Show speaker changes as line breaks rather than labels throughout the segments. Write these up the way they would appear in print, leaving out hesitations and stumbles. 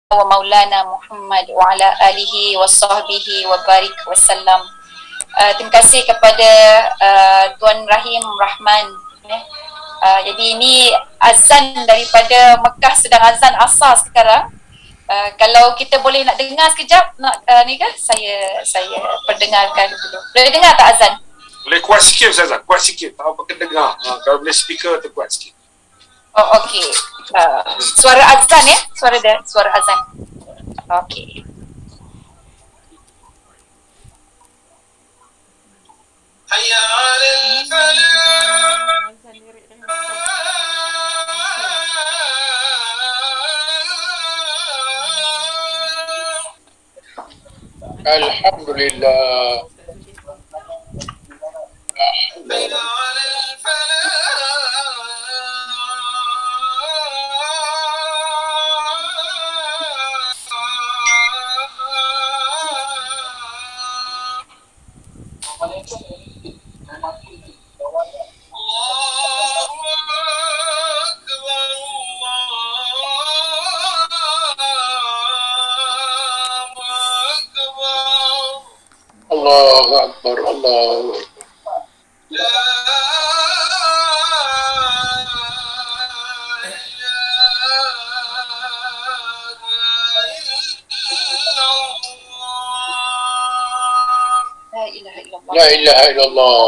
wa maulana Muhammad wa ala alihi wa sahbihi wa barik wa sallam. Terima kasih kepada Tuan Rahim Rahman. Jadi ini azan daripada Mekah, sedang azan asar sekarang. Kalau kita boleh nak dengar sekejap, ni kan saya perdengarkan dulu. Boleh dengar tak azan?
Boleh kuat sikit Ustazah, kuat sikit. Tak apa kena dengar. Kalau boleh speaker tu kuat sikit.
Oh okey. Suara azan ya? Suara azan. Okey.
Hayya 'alal falah.
Alhamdulillah.
Hayya 'alal falah.
Allahu Akbar, Allahu Akbar. La ilaha illallah.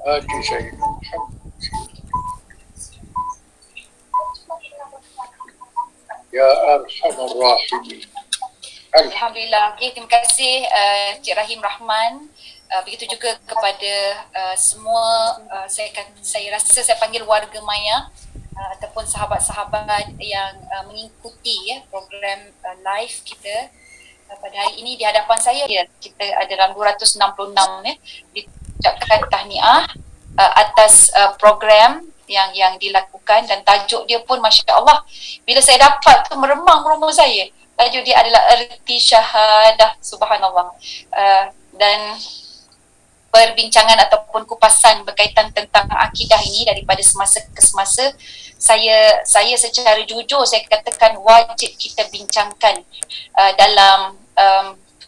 Hadi Sayyidina Muhammad. Ya Arhamar Rahimin.
Alhamdulillah. Okay, terima kasih Cik Rahim Rahman. Begitu juga kepada semua, saya rasa saya panggil warga Maya ataupun sahabat-sahabat yang mengikuti program live kita pada hari ini. Di hadapan saya kita ada dalam 266 diucapkan tahniah atas program yang dilakukan, dan tajuk dia pun Masya Allah, bila saya dapat tu meremang rumah saya. Tajuk dia adalah erti syahadah, subhanallah. Dan perbincangan ataupun kupasan berkaitan tentang akidah ini daripada semasa ke semasa, saya secara jujur saya katakan wajib kita bincangkan dalam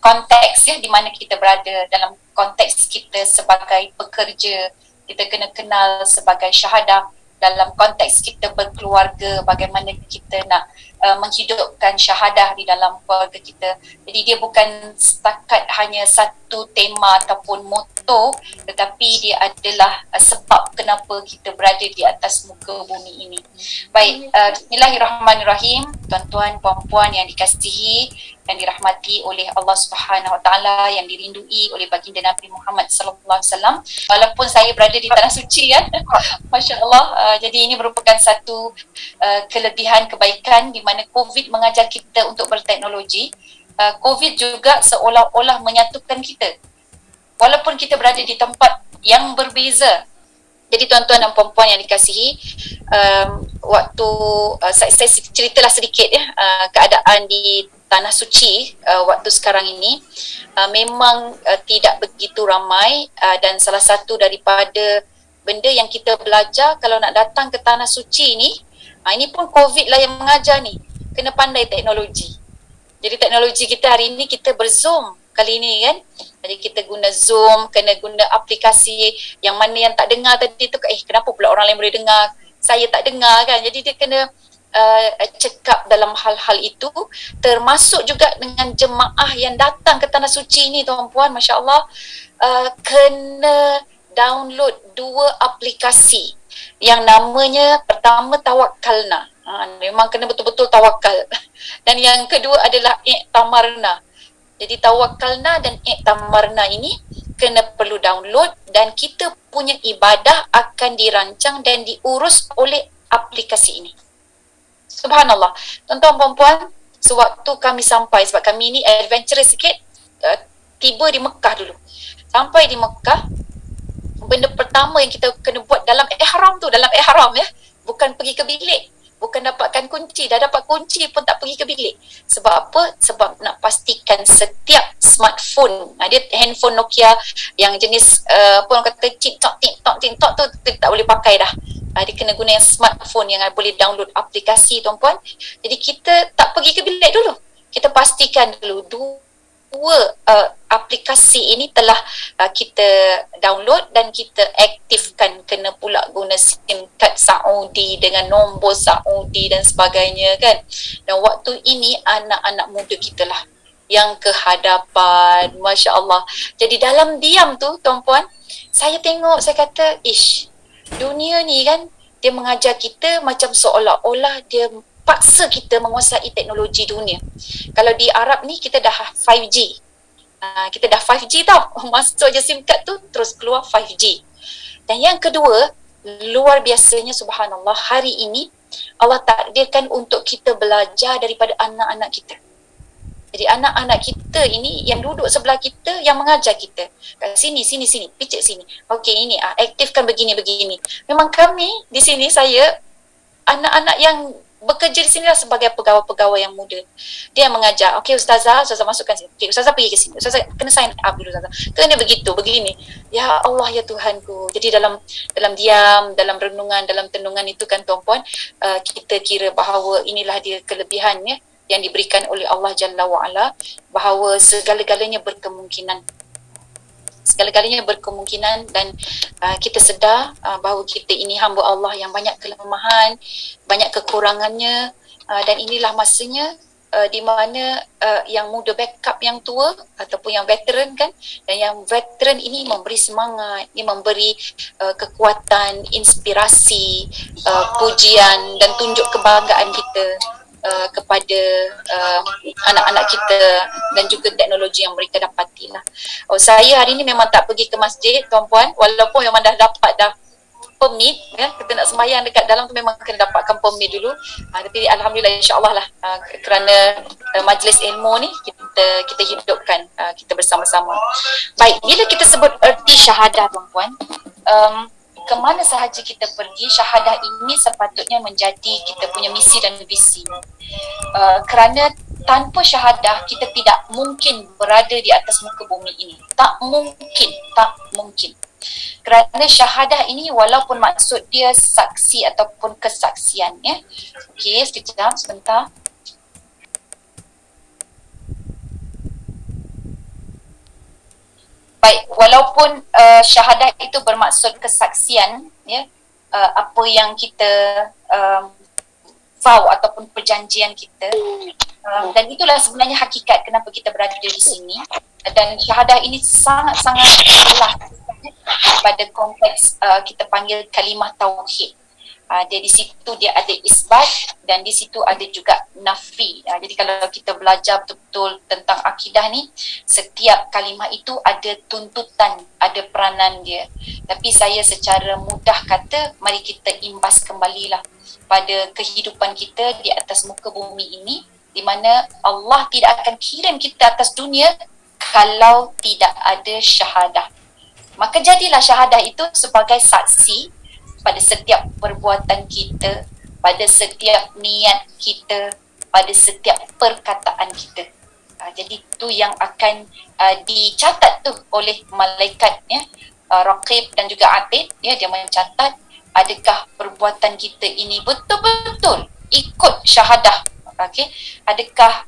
konteks di mana kita berada, dalam konteks kita sebagai pekerja, kita kena kenal sebagai syahadah. Dalam konteks kita berkeluarga, bagaimana kita nak menghidupkan syahadah di dalam keluarga kita. Jadi dia bukan setakat hanya satu tema ataupun moto, tetapi dia adalah sebab kenapa kita berada di atas muka bumi ini. Baik, bismillahirrahmanirrahim. Tuan-tuan, puan-puan yang dikasihi, yang dirahmati oleh Allah Subhanahu Wa Taala, yang dirindui oleh baginda Nabi Muhammad sallallahu alaihi wasallam. Walaupun saya berada di tanah suci masya-Allah, jadi ini merupakan satu kelebihan, kebaikan di mana COVID mengajar kita untuk berteknologi. COVID juga seolah-olah menyatukan kita walaupun kita berada di tempat yang berbeza. Jadi tuan-tuan dan puan-puan yang dikasihi, waktu saya ceritalah sedikit keadaan di Tanah Suci waktu sekarang ini memang tidak begitu ramai, dan salah satu daripada benda yang kita belajar kalau nak datang ke Tanah Suci ni, ini pun COVID lah yang mengajar ni, kena pandai teknologi. Jadi teknologi kita hari ini, kita berzoom kali ini kan. Jadi kita guna Zoom, kena guna aplikasi yang mana yang tak dengar tadi tu, kenapa pula orang lain boleh dengar, saya tak dengar kan. Jadi dia kena check up dalam hal-hal itu, termasuk juga dengan jemaah yang datang ke Tanah Suci ni tuan-puan, Masya Allah, kena download 2 aplikasi yang namanya, pertama Tawakkalna, memang kena betul-betul tawakal, dan yang kedua adalah I'tamarna. Jadi Tawakkalna dan I'tamarna ini kena perlu download, dan kita punya ibadah akan dirancang dan diurus oleh aplikasi ini. Subhanallah. Tuan-tuan puan-puan, sewaktu kami sampai, sebab kami ni adventurous sikit, tiba di Mekah dulu. Sampai di Mekah, benda pertama yang kita kena buat dalam ihram tu, dalam ihram bukan pergi ke bilik, bukan dapatkan kunci, dah dapat kunci pun tak pergi ke bilik. Sebab apa? Sebab nak pastikan setiap smartphone, dia handphone Nokia yang jenis apa orang kata tik tok tu tak boleh pakai dah. Dia kena guna yang smartphone yang boleh download aplikasi tuan-puan. Jadi kita tak pergi ke bilik dulu. Kita pastikan dulu dua aplikasi ini telah kita download dan kita aktifkan. Kena pula guna SIM card Saudi dengan nombor Saudi dan sebagainya kan. Dan waktu ini anak-anak muda kita lah yang ke hadapan, Masya Allah. Jadi dalam diam tu tuan-puan, saya tengok, saya kata, dunia ni kan, dia mengajar kita macam seolah-olah dia paksa kita menguasai teknologi dunia. Kalau di Arab ni kita dah 5G. Kita dah 5G tau. Masuk je SIM card tu terus keluar 5G. Dan yang kedua, luar biasanya subhanallah, hari ini Allah takdirkan untuk kita belajar daripada anak-anak kita. Jadi anak-anak kita ini yang duduk sebelah kita yang mengajar kita. Kat sini, picit sini. Okey, ini aktifkan begini. Memang kami di sini, saya anak-anak yang bekerja di sini lah sebagai pegawai-pegawai yang muda. Dia yang mengajar. Okey ustazah masukkan sini. Okey ustazah pergi ke sini. Ustazah kena sign up dulu ustazah. Kena begitu, begini. Ya Allah ya Tuhanku. Jadi dalam diam, dalam renungan, dalam tenungan itu kan tuan-puan, kita kira bahawa inilah dia kelebihannya yang diberikan oleh Allah Jalla wa'ala, bahawa segala-galanya berkemungkinan. Segala-galanya berkemungkinan dan kita sedar bahawa kita ini hamba Allah yang banyak kelemahan, banyak kekurangannya, dan inilah masanya di mana yang muda backup yang tua ataupun yang veteran kan, dan yang veteran ini memberi semangat, ini memberi kekuatan, inspirasi, pujian dan tunjuk kebanggaan kita kepada anak-anak kita dan juga teknologi yang mereka dapatilah. Saya hari ini memang tak pergi ke masjid tuan-puan, walaupun memang dah dapat dah permit ya, kita nak sembahyang dekat dalam tu memang kena dapatkan permit dulu. Tapi alhamdulillah insya-Allah lah, kerana majlis ilmu ni kita hidupkan kita bersama-sama. Baik, bila kita sebut erti syahadah tuan-puan, kemana sahaja kita pergi, syahadah ini sepatutnya menjadi kita punya misi dan visi. Kerana tanpa syahadah kita tidak mungkin berada di atas muka bumi ini. Tak mungkin. Kerana syahadah ini walaupun maksud dia saksi ataupun kesaksian ya. Okey, sekejap sebentar. Baik, walaupun syahadah itu bermaksud kesaksian ya, apa yang kita vow ataupun perjanjian kita, dan itulah sebenarnya hakikat kenapa kita berada di sini. Dan syahadah ini sangat-sangat jelas pada konteks kita panggil kalimah tauhid. Dia di situ dia ada isbat dan di situ ada juga nafi. Jadi kalau kita belajar betul-betul tentang akidah ni, setiap kalimah itu ada tuntutan, ada peranan dia. Tapi saya secara mudah kata, mari kita imbas kembalilah pada kehidupan kita di atas muka bumi ini, di mana Allah tidak akan kirim kita atas dunia kalau tidak ada syahadah. Maka jadilah syahadah itu sebagai saksi pada setiap perbuatan kita, pada setiap niat kita, pada setiap perkataan kita. Jadi itu yang akan dicatat tu oleh malaikat ya, Raqib dan juga Atid ya, dia mencatat adakah perbuatan kita ini betul-betul ikut syahadah. Okey, adakah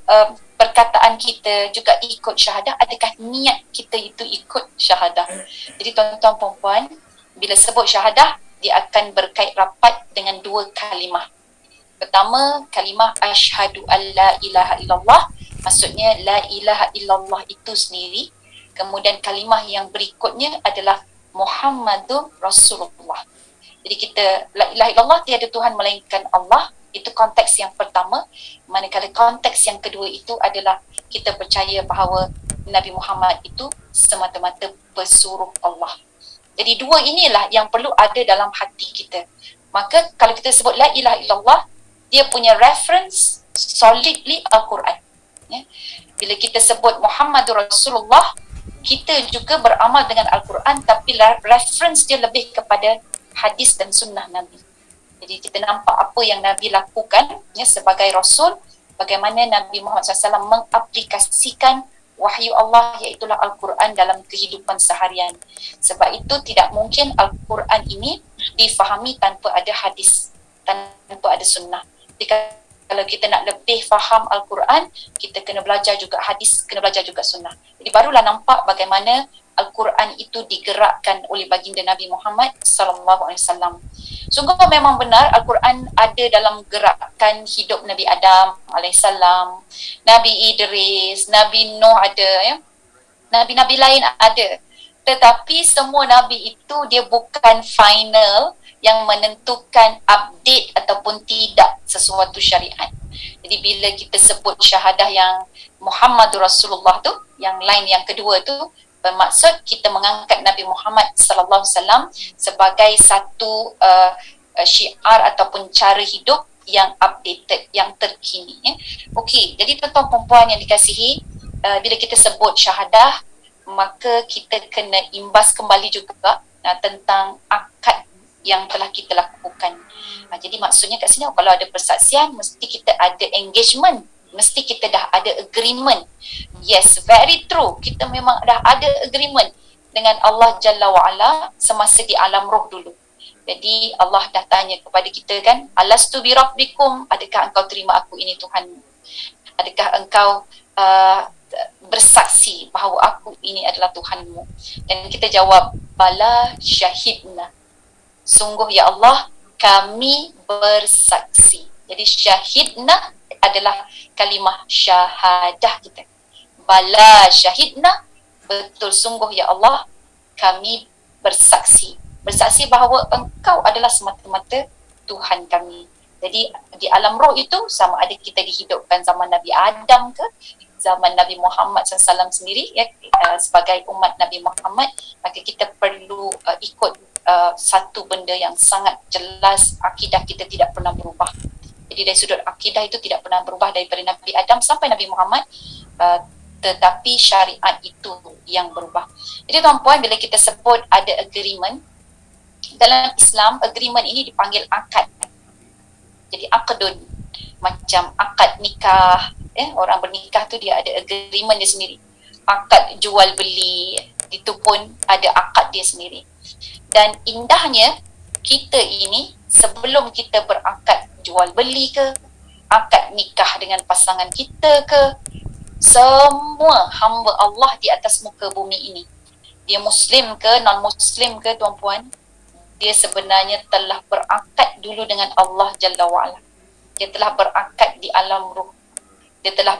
perkataan kita juga ikut syahadah, adakah niat kita itu ikut syahadah. Jadi tuan-tuan puan-puan, bila sebut syahadah, dia akan berkait rapat dengan dua kalimah. Pertama, kalimah asyhadu an la ilaha illallah, maksudnya la ilaha illallah itu sendiri. Kemudian kalimah yang berikutnya adalah Muhammadur Rasulullah. Jadi kita la ilaha illallah, tiada Tuhan melainkan Allah, itu konteks yang pertama. Manakala konteks yang kedua itu adalah kita percaya bahawa Nabi Muhammad itu semata-mata pesuruh Allah. Jadi dua inilah yang perlu ada dalam hati kita. Maka kalau kita sebut la ilaha illallah, dia punya reference solidly Al-Quran. Ya. Bila kita sebut Muhammadur Rasulullah, kita juga beramal dengan Al-Quran, tapi reference dia lebih kepada hadis dan sunnah Nabi. Jadi kita nampak apa yang Nabi lakukan ya, sebagai Rasul, bagaimana Nabi Muhammad SAW mengaplikasikan wahyu Allah, iaitulah Al-Quran dalam kehidupan seharian. Sebab itu tidak mungkin Al-Quran ini difahami tanpa ada hadis, tanpa ada sunnah. Jadi kalau kita nak lebih faham Al-Quran, kita kena belajar juga hadis, kena belajar juga sunnah. Jadi barulah nampak bagaimana Al-Quran itu digerakkan oleh baginda Nabi Muhammad sallallahu alaihi wasallam. Sungguh memang benar Al-Quran ada dalam gerakan hidup Nabi Adam alaihissalam, Nabi Idris, Nabi Nuh ada, ya. Nabi-nabi lain ada. Tetapi semua nabi itu dia bukan final yang menentukan update ataupun tidak sesuatu syariat. Jadi bila kita sebut syahadah yang Muhammadur Rasulullah tu, yang lain yang kedua tu, bermaksud kita mengangkat Nabi Muhammad sallallahu alaihi wasallam sebagai satu syiar ataupun cara hidup yang updated, yang terkini, ya. Okey, jadi tuan-tuan perempuan yang dikasihi, bila kita sebut syahadah, maka kita kena imbas kembali juga tentang akad yang telah kita lakukan. Jadi maksudnya kat sini kalau ada persaksian, mesti kita ada engagement, mesti kita dah ada agreement. Yes, very true. Kita memang dah ada agreement dengan Allah Jalla wa'ala semasa di alam roh dulu. Jadi Allah dah tanya kepada kita kan, alastu bi rabbikum, adakah engkau terima aku ini Tuhanmu? Adakah engkau bersaksi bahawa aku ini adalah Tuhanmu? Dan kita jawab, bala syahidna. Sungguh ya Allah, kami bersaksi. Jadi syahidna adalah kalimah syahadah kita. Bala syahidna, betul sungguh ya Allah, kami bersaksi. Bersaksi bahawa engkau adalah semata-mata Tuhan kami. Jadi di alam roh itu, sama ada kita dihidupkan zaman Nabi Adam ke, zaman Nabi Muhammad SAW sendiri, ya, sebagai umat Nabi Muhammad, maka kita perlu ikut satu benda yang sangat jelas, akidah kita tidak pernah berubah. Jadi dari sudut akidah itu tidak pernah berubah daripada Nabi Adam sampai Nabi Muhammad, tetapi syariat itu yang berubah. Jadi tuan-puan, bila kita sebut ada agreement, dalam Islam agreement ini dipanggil akad. Jadi akadun, macam akad nikah, orang bernikah tu dia ada agreement dia sendiri. Akad jual beli itu pun ada akad dia sendiri. Dan indahnya kita ini, sebelum kita berakad jual beli ke, akad nikah dengan pasangan kita ke, semua hamba Allah di atas muka bumi ini, dia Muslim ke non Muslim ke tuan-puan, dia sebenarnya telah berakad dulu dengan Allah Jalla wa'ala. Dia telah berakad di alam ruh. Dia telah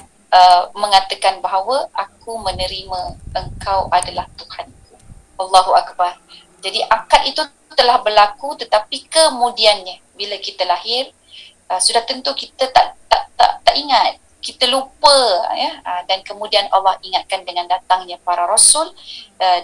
mengatakan bahawa aku menerima engkau adalah Tuhanku. Allahu Akbar. Jadi akad itu telah berlaku, tetapi kemudiannya bila kita lahir, sudah tentu kita tak ingat, kita lupa, ya. Dan kemudian Allah ingatkan dengan datangnya para rasul,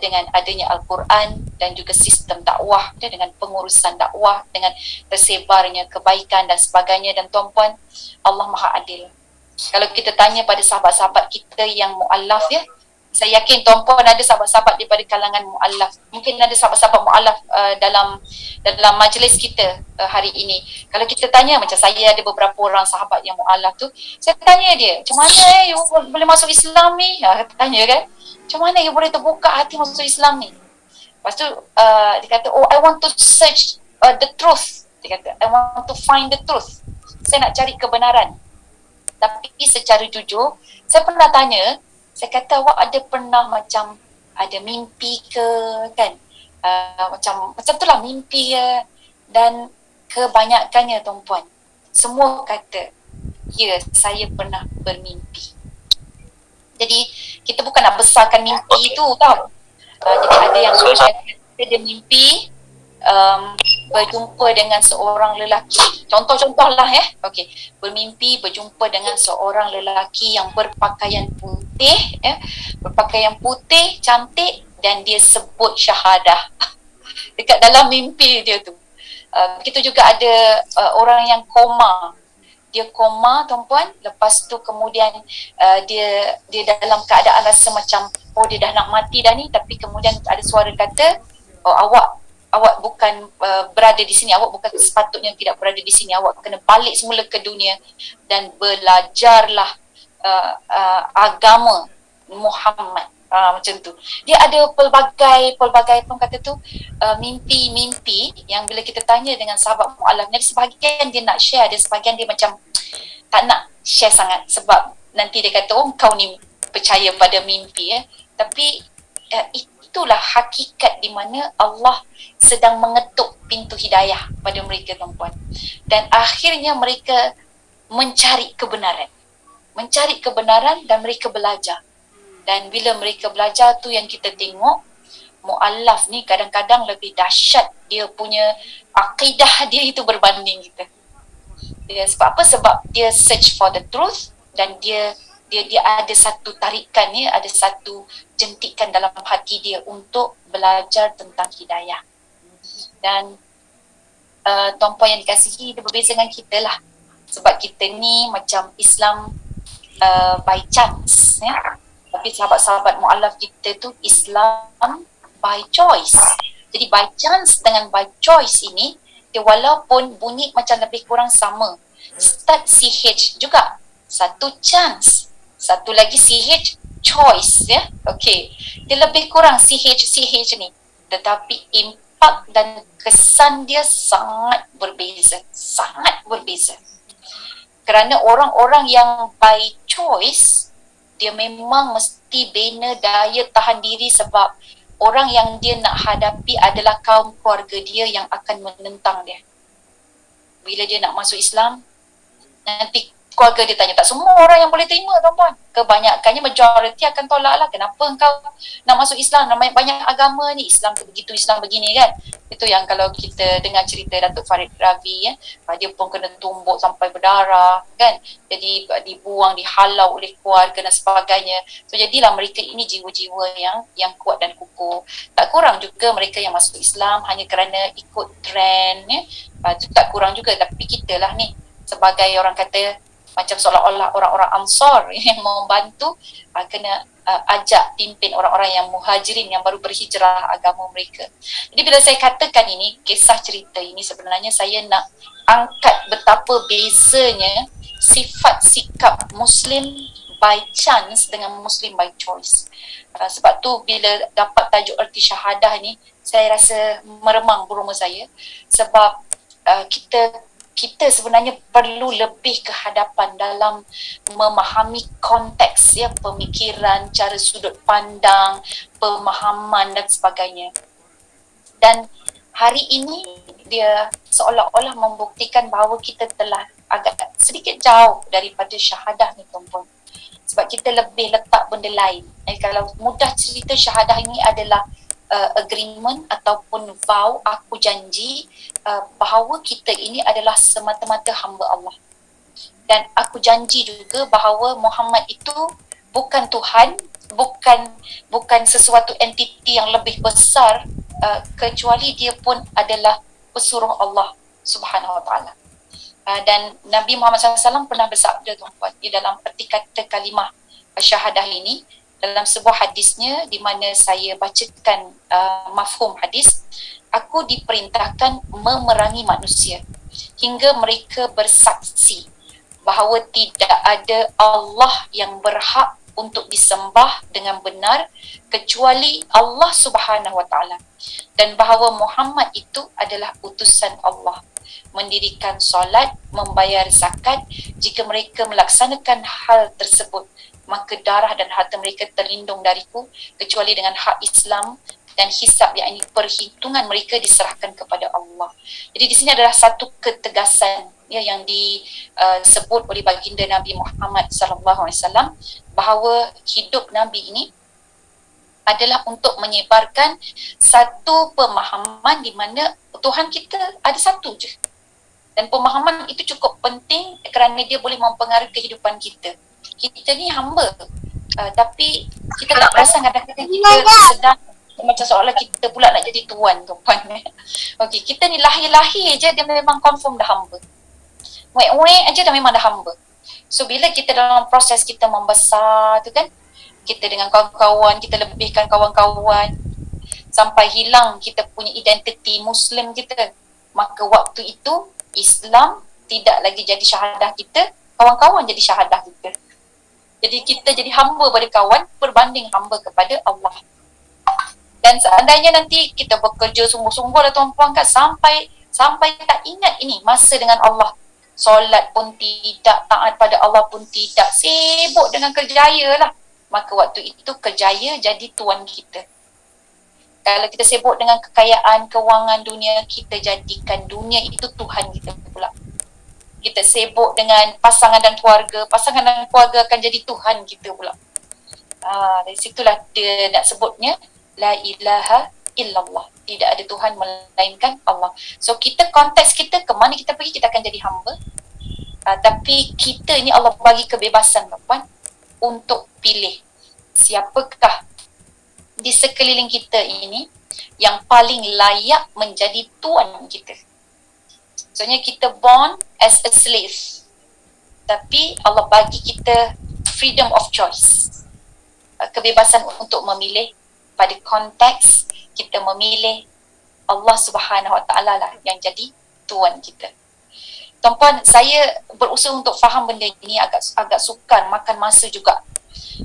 dengan adanya Al-Quran dan juga sistem dakwah, dengan pengurusan dakwah, dengan tersebarnya kebaikan dan sebagainya. Dan tuan-puan, Allah Maha Adil. Kalau kita tanya pada sahabat-sahabat kita yang mu'allaf, ya, saya yakin tuan-puan ada sahabat-sahabat daripada kalangan mu'allaf. Mungkin ada sahabat-sahabat mu'allaf dalam majlis kita hari ini. Kalau kita tanya, macam saya ada beberapa orang sahabat yang mu'allaf tu, saya tanya dia, macam mana you boleh masuk Islam ni? Tanya kan, macam mana you boleh terbuka hati masuk Islam ni? Lepas tu dia kata, oh, I want to search the truth. Dia kata, I want to find the truth. Saya nak cari kebenaran. Tapi secara jujur, saya pernah tanya, saya kata, awak ada pernah macam ada mimpi ke, kan? Macam tu lah mimpi ya. Dan kebanyakannya tuan-puan, semua kata, ya, saya pernah bermimpi. Jadi kita bukan nak besarkan mimpi itu tau. Jadi ada yang dia mimpi berjumpa dengan seorang lelaki. Contoh-contoh lah, okey, bermimpi berjumpa dengan seorang lelaki yang berpakaian putih, berpakaian putih, cantik, dan dia sebut syahadah dekat dalam mimpi dia tu. Begitu juga ada orang yang koma. Dia koma tuan-puan, lepas tu kemudian dia dalam keadaan rasa macam, oh, dia dah nak mati dah ni, tapi kemudian ada suara kata, oh, awak bukan berada di sini, awak bukan sepatutnya tidak berada di sini, awak kena balik semula ke dunia dan belajarlah agama Muhammad Macam tu. Dia ada pelbagai pun kata tu mimpi-mimpi yang bila kita tanya dengan sahabat mu'alaf ni, sebahagian dia nak share, ada sebahagian dia macam tak nak share sangat sebab nanti dia kata, oh kau ni percaya pada mimpi Tapi itulah hakikat di mana Allah sedang mengetuk pintu hidayah pada mereka, tuan-puan. Dan akhirnya mereka mencari kebenaran dan mereka belajar. Dan bila mereka belajar tu yang kita tengok mu'alaf ni kadang-kadang lebih dahsyat dia punya akidah dia itu berbanding kita. Sebab apa? Sebab dia search for the truth dan dia ada satu tarikan ni, ada satu jentikan dalam hati dia untuk belajar tentang hidayah. Dan tuan-puan yang dikasihi, dia berbeza dengan kita lah. Sebab kita ni macam Islam by chance tapi sahabat-sahabat mu'alaf kita tu Islam by choice. Jadi by chance dengan by choice ini, dia walaupun bunyi macam lebih kurang sama, start CH juga, satu chance, satu lagi CH choice okey, dia lebih kurang CH ni, tetapi impak dan kesan dia sangat berbeza kerana orang-orang yang by choice dia memang mesti bina daya tahan diri sebab orang yang dia nak hadapi adalah kaum keluarga dia yang akan menentang dia. Bila dia nak masuk Islam, nanti keluarga dia tanya, tak semua orang yang boleh terima, tuan-puan. Kebanyakannya, majoriti akan tolak lah. Kenapa engkau nak masuk Islam? Namanya banyak agama ni, Islam tu begitu, Islam begini kan. Itu yang kalau kita dengar cerita Datuk Farid Ravi dia pun kena tumbuk sampai berdarah kan. Jadi dibuang, dihalau oleh keluarga dan sebagainya. So jadilah mereka ini jiwa-jiwa yang kuat dan kukuh. Tak kurang juga mereka yang masuk Islam hanya kerana ikut trend tak kurang juga. Tapi kita lah ni sebagai orang kata macam seolah-olah orang-orang Ansar yang membantu kena ajak pimpin orang-orang yang muhajirin yang baru berhijrah agama mereka. Jadi bila saya katakan ini, kisah cerita ini sebenarnya saya nak angkat betapa bezanya sifat sikap Muslim by chance dengan Muslim by choice. Sebab tu bila dapat tajuk erti syahadah ni, saya rasa meremang burung saya sebab kita sebenarnya perlu lebih ke hadapan dalam memahami konteks pemikiran, cara sudut pandang, pemahaman dan sebagainya. Dan hari ini dia seolah-olah membuktikan bahawa kita telah agak sedikit jauh daripada syahadah ni, tuan-puan. Sebab kita lebih letak benda lain. Kalau mudah cerita, syahadah ini adalah agreement ataupun vow, aku janji bahawa kita ini adalah semata-mata hamba Allah. Dan aku janji juga bahawa Muhammad itu bukan Tuhan, bukan sesuatu entiti yang lebih besar kecuali dia pun adalah pesuruh Allah Subhanahu Wa Taala. Dan Nabi Muhammad SAW pernah bersabda, tuan-tuan, di dalam erti kata kalimah syahadah ini, dalam sebuah hadisnya di mana saya bacakan mafhum hadis, aku diperintahkan memerangi manusia hingga mereka bersaksi bahawa tidak ada Allah yang berhak untuk disembah dengan benar kecuali Allah Subhanahu Wa Taala, dan bahawa Muhammad itu adalah utusan Allah. Mendirikan solat, membayar zakat, jika mereka melaksanakan hal tersebut, maka darah dan harta mereka terlindung dariku kecuali dengan hak Islam dan hisab, yakni perhitungan mereka diserahkan kepada Allah. Jadi di sini adalah satu ketegasan yang disebut oleh baginda Nabi Muhammad SAW bahawa hidup Nabi ini adalah untuk menyebarkan satu pemahaman di mana Tuhan kita ada satu je. Dan pemahaman itu cukup penting kerana dia boleh mempengaruhi kehidupan kita. Kita ni hamba, tapi kita tak perasan kadang-kadang kita sedang macam seolah kita pula nak jadi tuan, tuan. Okey, kita ni lahir-lahir je dia memang confirm dah hamba. Wek-wek aja dah memang dah hamba. So bila kita dalam proses kita membesar tu kan, kita dengan kawan-kawan, kita lebihkan kawan-kawan sampai hilang kita punya identiti Muslim kita, maka waktu itu Islam tidak lagi jadi syahadah kita, kawan-kawan jadi syahadah kita. Jadi kita jadi hamba pada kawan berbanding hamba kepada Allah. Dan seandainya nanti kita bekerja sungguh-sungguh lah tuan-puan kan, sampai tak ingat ini masa dengan Allah. Solat pun tidak, taat pada Allah pun tidak, sibuk dengan kerjaya lah. Maka waktu itu kerjaya jadi tuan kita. Kalau kita sibuk dengan kekayaan, kewangan dunia, kita jadikan dunia itu Tuhan kita pula. Kita sibuk dengan pasangan dan keluarga akan jadi Tuhan kita pula. Dari situlah dia nak sebutnya La ilaha illallah. Tidak ada Tuhan melainkan Allah. So kita, konteks kita, ke mana kita pergi, kita akan jadi hamba. Tapi kita ni Allah bagi kebebasan tuan, untuk pilih siapakah di sekeliling kita ini yang paling layak menjadi tuan kita. Maksudnya kita born as a slave, tapi Allah bagi kita freedom of choice, kebebasan untuk memilih. Pada konteks kita memilih Allah Subhanahu Wa Taala lah yang jadi tuan kita. Tuan-puan, saya berusaha untuk faham benda ini, agak sukar, makan masa juga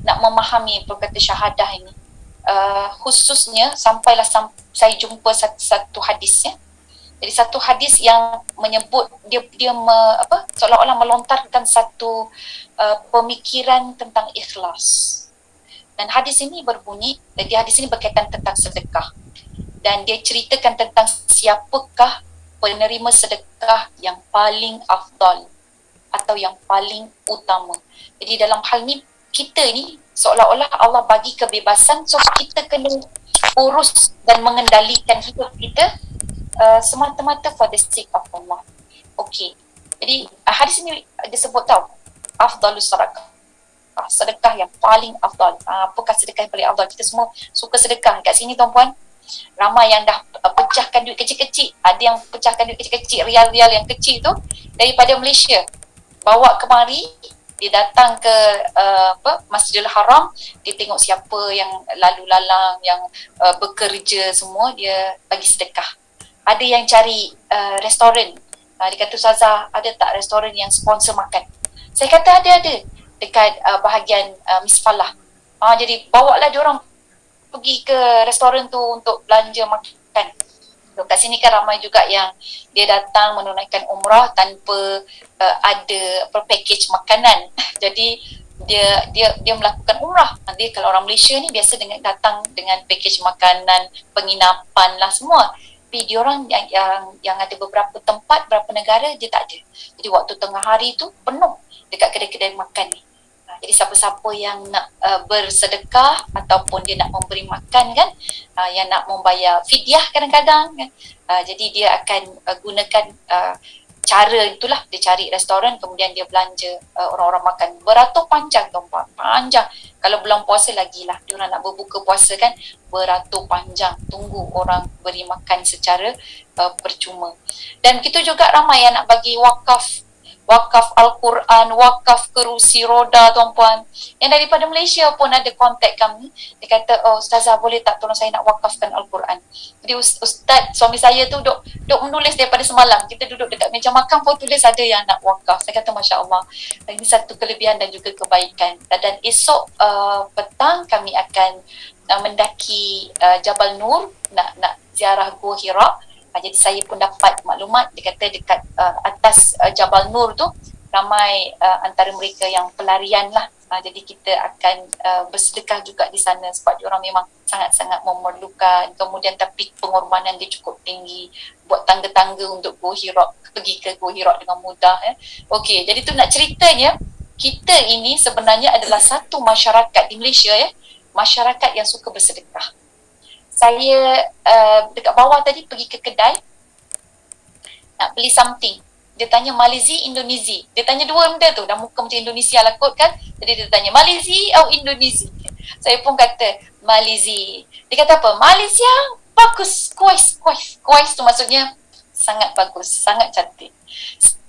nak memahami perkata syahadah ini. Khususnya sampailah saya jumpa satu hadis ya. Jadi satu hadis yang menyebut dia seolah-olah melontarkan satu pemikiran tentang ikhlas. Dan hadis ini berbunyi, jadi hadis ini berkaitan tentang sedekah. Dan dia ceritakan tentang siapakah penerima sedekah yang paling afdal atau yang paling utama. Jadi dalam hal ni, kita ni seolah-olah Allah bagi kebebasan, so kita kena urus dan mengendalikan hidup kita semata-mata for the sake of Allah. Okey. Jadi hadis ini disebut tahu afdalus sadaqah. Sedekah yang paling afdal. Apakah sedekah yang paling afdal? Kita semua suka sedekah kat sini tuan-puan. Ramai yang dah pecahkan duit kecil-kecil. Ada yang pecahkan duit kecil-kecil, rial-rial yang kecil tu daripada Malaysia. Bawa kemari, dia datang ke Masjidil Haram, dia tengok siapa yang lalu lalang, yang bekerja semua, dia bagi sedekah. Ada yang cari restoran. Dia kata, Ustazah, ada tak restoran yang sponsor makan? Saya kata ada dekat bahagian Misfalah. Jadi bawa lah diorang pergi ke restoran tu untuk belanja makan. So, kat sini kan ramai juga yang dia datang menunaikan umrah tanpa ada package makanan. Jadi dia melakukan umrah. Nanti kalau orang Malaysia ni biasa datang dengan package makanan, penginapan lah semua. Tapi diorang yang ada beberapa tempat, beberapa negara, dia tak ada. Jadi waktu tengah hari tu penuh dekat kedai-kedai makan ni. Jadi siapa-siapa yang nak bersedekah ataupun dia nak memberi makan kan, yang nak membayar fidyah kadang-kadang kan, jadi dia akan gunakan cara itulah, dia cari restoran, kemudian dia belanja orang-orang makan beratur panjang tuan-puan, panjang. Kalau bulan puasa lagi lah, dia orang nak berbuka puasa kan, beratur panjang tunggu orang beri makan secara percuma. Dan kita juga ramai yang nak bagi wakaf Al-Quran, wakaf kerusi roda tuan-puan. Yang daripada Malaysia pun ada kontak kami. Dia kata, oh Ustazah boleh tak tolong saya nak wakafkan Al-Quran. Jadi Ustaz, suami saya tu duk menulis daripada semalam. Kita duduk dekat meja makan pun tulis ada yang nak wakaf. Saya kata Masya Allah, ini satu kelebihan dan juga kebaikan. Dan esok petang kami akan mendaki Jabal Nur, nak ziarah Gua Hira. Jadi saya pun dapat maklumat, dia kata dekat atas Jabal Nur tu ramai antara mereka yang pelarian lah. Jadi kita akan bersedekah juga di sana sebab diorang memang sangat-sangat memerlukan. Kemudian tapi pengorbanan dia cukup tinggi, buat tangga-tangga untuk pergi ke Gua Hira dengan mudah. Okey, jadi tu nak ceritanya, kita ini sebenarnya adalah satu masyarakat di Malaysia masyarakat yang suka bersedekah. Saya dekat bawah tadi pergi ke kedai nak beli something. Dia tanya Malaysia, Indonesia. Dia tanya dua benda tu. Dah muka macam Indonesia lah kot kan. Jadi dia tanya Malaysia atau Indonesia. Saya pun kata Malaysia. Dia kata apa? Malaysia bagus. Kuais tu maksudnya sangat bagus, sangat cantik.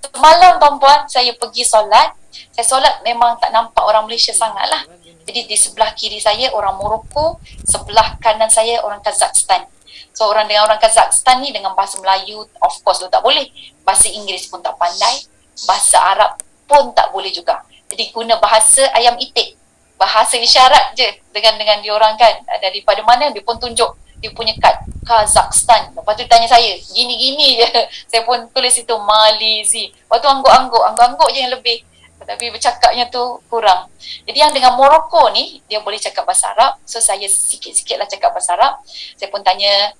Semalam tuan-puan saya pergi solat. Saya solat memang tak nampak orang Malaysia sangat lah. Jadi di sebelah kiri saya orang Morocco, sebelah kanan saya orang Kazakhstan. So orang Kazakhstan ni dengan bahasa Melayu of course tak boleh. Bahasa Inggeris pun tak pandai, bahasa Arab pun tak boleh juga. Jadi guna bahasa ayam itik, bahasa isyarat je dengan diorang kan, daripada mana dia pun tunjuk dia punya kad Kazakhstan. Lepas tu tanya saya gini-gini je saya pun tulis itu Malizi. Lepas tu angguk-angguk je yang lebih, tapi bercakapnya tu kurang. Jadi yang dengan Morocco ni dia boleh cakap bahasa Arab, so saya sikit-sikit lah cakap bahasa Arab. Saya pun tanya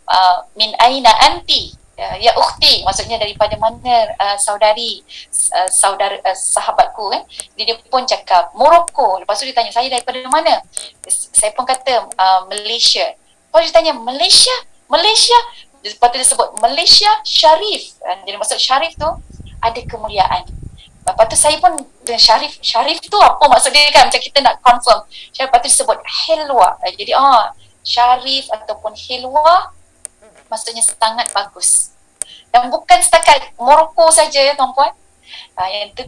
min aina anti, ya ukhti, maksudnya daripada mana saudari, sahabatku kan. Jadi dia pun cakap Morocco. Lepas tu dia tanya saya daripada mana, saya pun kata Malaysia. Lepas dia tanya Malaysia, lepas tu dia sebut Malaysia Sharif. Jadi maksud Sharif tu ada kemuliaan. Lepas tu saya pun Sharif tu apa maksud dia kan, macam kita nak confirm. Lepas tu disebut Hilwa. Jadi Sharif ataupun Hilwa maksudnya sangat bagus. Dan bukan setakat Morocco saja ya tuan-puan.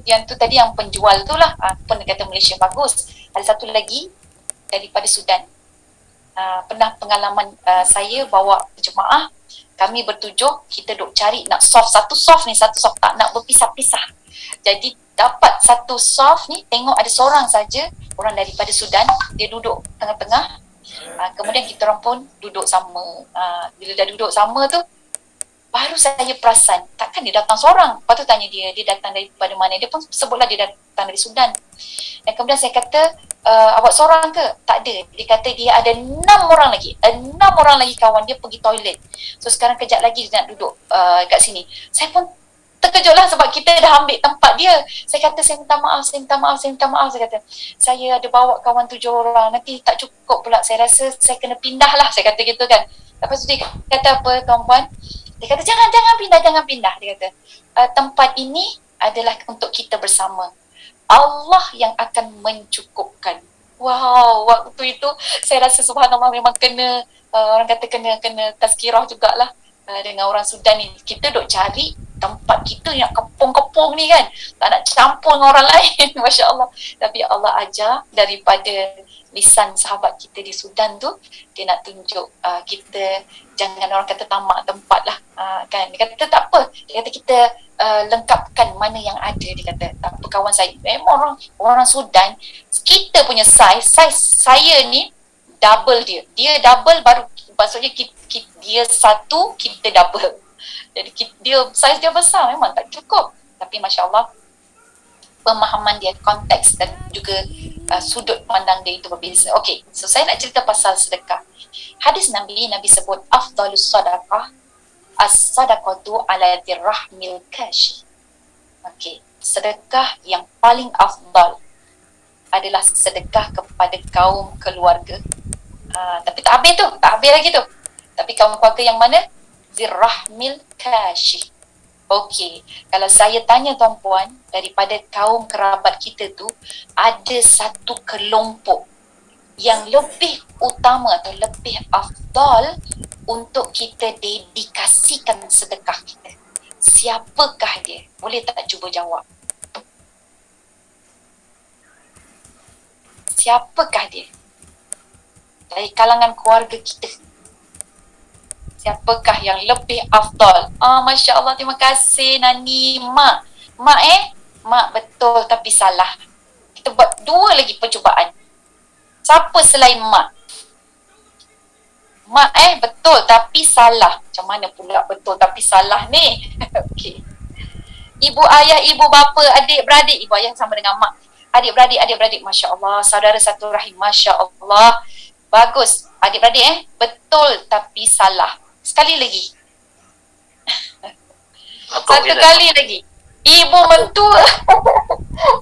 Yang tu tadi yang penjual tu lah pun dia kata Malaysia bagus. Ada satu lagi daripada Sudan. Pernah pengalaman saya bawa jemaah, kami bertujuh, kita duk cari nak satu soft tak nak berpisah-pisah. Jadi dapat satu soft ni, tengok ada seorang saja orang daripada Sudan, dia duduk tengah-tengah. Kemudian kita orang pun duduk sama. Bila dah duduk sama tu, baru saya perasan, takkan dia datang seorang. Lepas tu tanya dia datang daripada mana. Dia pun sebutlah dia datang dari Sudan. Dan kemudian saya kata, awak seorang ke? Tak ada. Dia kata dia ada 6 orang lagi kawan dia pergi toilet. So sekarang kejap lagi dia nak duduk kat sini. Saya pun terkejut lah sebab kita dah ambil tempat dia. Saya kata saya minta maaf. Saya kata saya ada bawa kawan 7 orang, nanti tak cukup pula, saya rasa saya kena pindah lah, saya kata gitu kan. Lepas tu dia kata apa tuan-puan, dia kata jangan pindah. Dia kata tempat ini adalah untuk kita bersama, Allah yang akan mencukupkan. Wow, waktu itu saya rasa subhanallah memang kena orang kata kena tazkirah jugalah dengan orang Sudan ni. Kita duk cari tempat kita yang kepung-kepung ni kan, tak nak campur dengan orang lain. Masya Allah. Tapi Allah ajar daripada lisan sahabat kita di Sudan tu, dia nak tunjuk kita jangan orang kata tamak tempat lah kan. Dia kata tak apa, dia kata kita lengkapkan mana yang ada. Dia kata tak apa, kawan saya memang orang Sudan, kita punya size saya ni double dia double, baru maksudnya dia satu, kita double. Jadi dia size dia besar, memang tak cukup. Tapi Masya Allah, pemahaman dia, konteks dan juga sudut pandang dia itu berbeza. Okey, so saya nak cerita pasal sedekah. Hadis Nabi sebut afdalus sadaqah as-sadaqatu ala dirrahmil kashi. Okey, sedekah yang paling afdal adalah sedekah kepada kaum keluarga. Tapi tak habis lagi tu. Tapi kaum keluarga yang mana? Zirrahmil kashi. Okey, kalau saya tanya tuan-puan, daripada kaum kerabat kita tu, ada satu kelompok yang lebih utama atau lebih afdal untuk kita dedikasikan sedekah kita. Siapakah dia? Boleh tak cuba jawab? Siapakah dia? Dari kalangan keluarga kita. Siapakah yang lebih afdal? Masya Allah, terima kasih Nani. Mak betul tapi salah. Kita buat 2 lagi percubaan. Siapa selain mak? Mak betul tapi salah. Macam mana pula betul tapi salah ni? Okey. Ibu ayah, ibu bapa, adik beradik. Ibu ayah sama dengan mak. Adik beradik. Masya Allah. Saudara satu rahim. Masya Allah. Bagus. Adik beradik betul tapi salah. Sekali lagi. Satu kali lagi. Ibu mentua.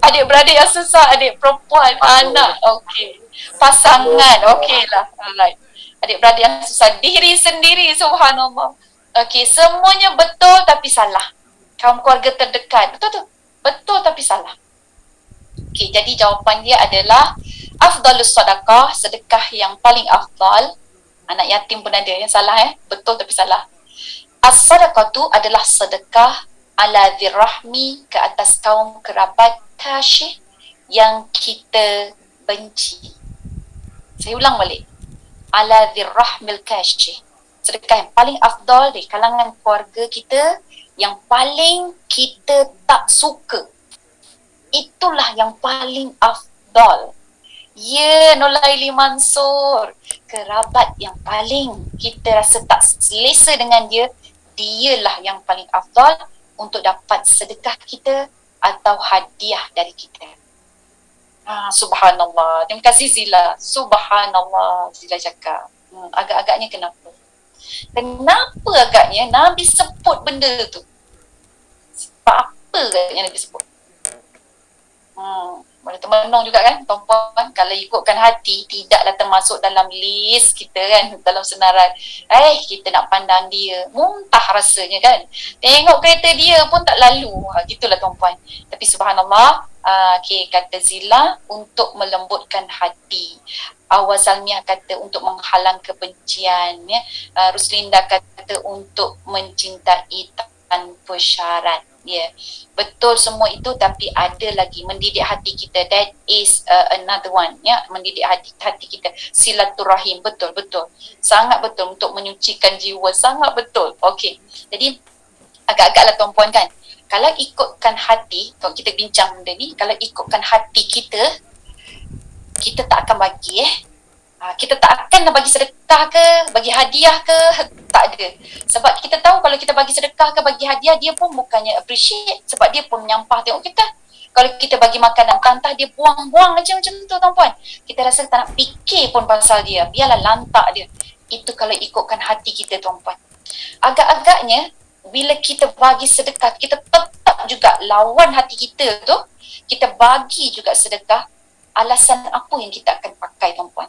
Adik-beradik yang susah. Adik perempuan. Anak. Okey. Pasangan. Okeylah. Alright. Adik-beradik yang susah. Diri sendiri. Subhanallah. Okey. Semuanya betul tapi salah. Kaum keluarga terdekat. Betul tu. Betul tapi salah. Okey. Jadi jawapan dia adalah afdalus sadaqah. Sedekah yang paling afdal. Anak yatim pun ada yang salah betul tapi salah. As-sadaqatu adalah sedekah ala dirrahmi, ke atas kaum kerabat kasyih yang kita benci. Saya ulang balik. Ala dirrahmil kasyih. Sedekah yang paling afdal di kalangan keluarga kita, yang paling kita tak suka. itulah yang paling afdal. Ya, Nolaili Mansur, kerabat yang paling kita rasa tak selesa dengan dia, dialah yang paling afdal untuk dapat sedekah kita atau hadiah dari kita. Subhanallah. Terima kasih Zila. Subhanallah, Zila cakap. Agak-agaknya kenapa? Kenapa agaknya Nabi sebut benda tu? Sebab apa agaknya Nabi sebut? Boleh termenung juga kan tuan-puan, kalau ikutkan hati tidaklah termasuk dalam list kita kan, dalam senarai. Kita nak pandang dia, muntah rasanya kan, tengok kereta dia pun tak lalu. Gitulah tuan-puan. Tapi subhanallah, kata Zila, untuk melembutkan hati. Awal Salmiah kata untuk menghalang kebencian, ya. Ruslinda kata untuk mencintai tanpa syarat. Betul semua itu, tapi ada lagi mendidik hati kita. That is another one, ya. Mendidik hati kita, silaturahim. Betul sangat betul, untuk menyucikan jiwa, sangat betul. Okey, jadi agak-agaklah tuan-puan kan, kalau ikutkan hati, kalau kita bincang benda ni, kalau ikutkan hati kita, kita tak akan bagi kita tak akan bagi sedekah ke, bagi hadiah ke, tak ada. Sebab kita tahu kalau kita bagi sedekah ke, bagi hadiah, dia pun bukannya appreciate, sebab dia pun menyampah tengok kita. Kalau kita bagi makanan tantah, dia buang-buang macam tu tuan-puan. Kita rasa tak nak fikir pun pasal dia, biarlah lantak dia. Itu kalau ikutkan hati kita tuan-puan. Agak-agaknya bila kita bagi sedekah, kita tetap juga lawan hati kita tu, kita bagi juga sedekah. Alasan apa yang kita akan pakai tuan-puan?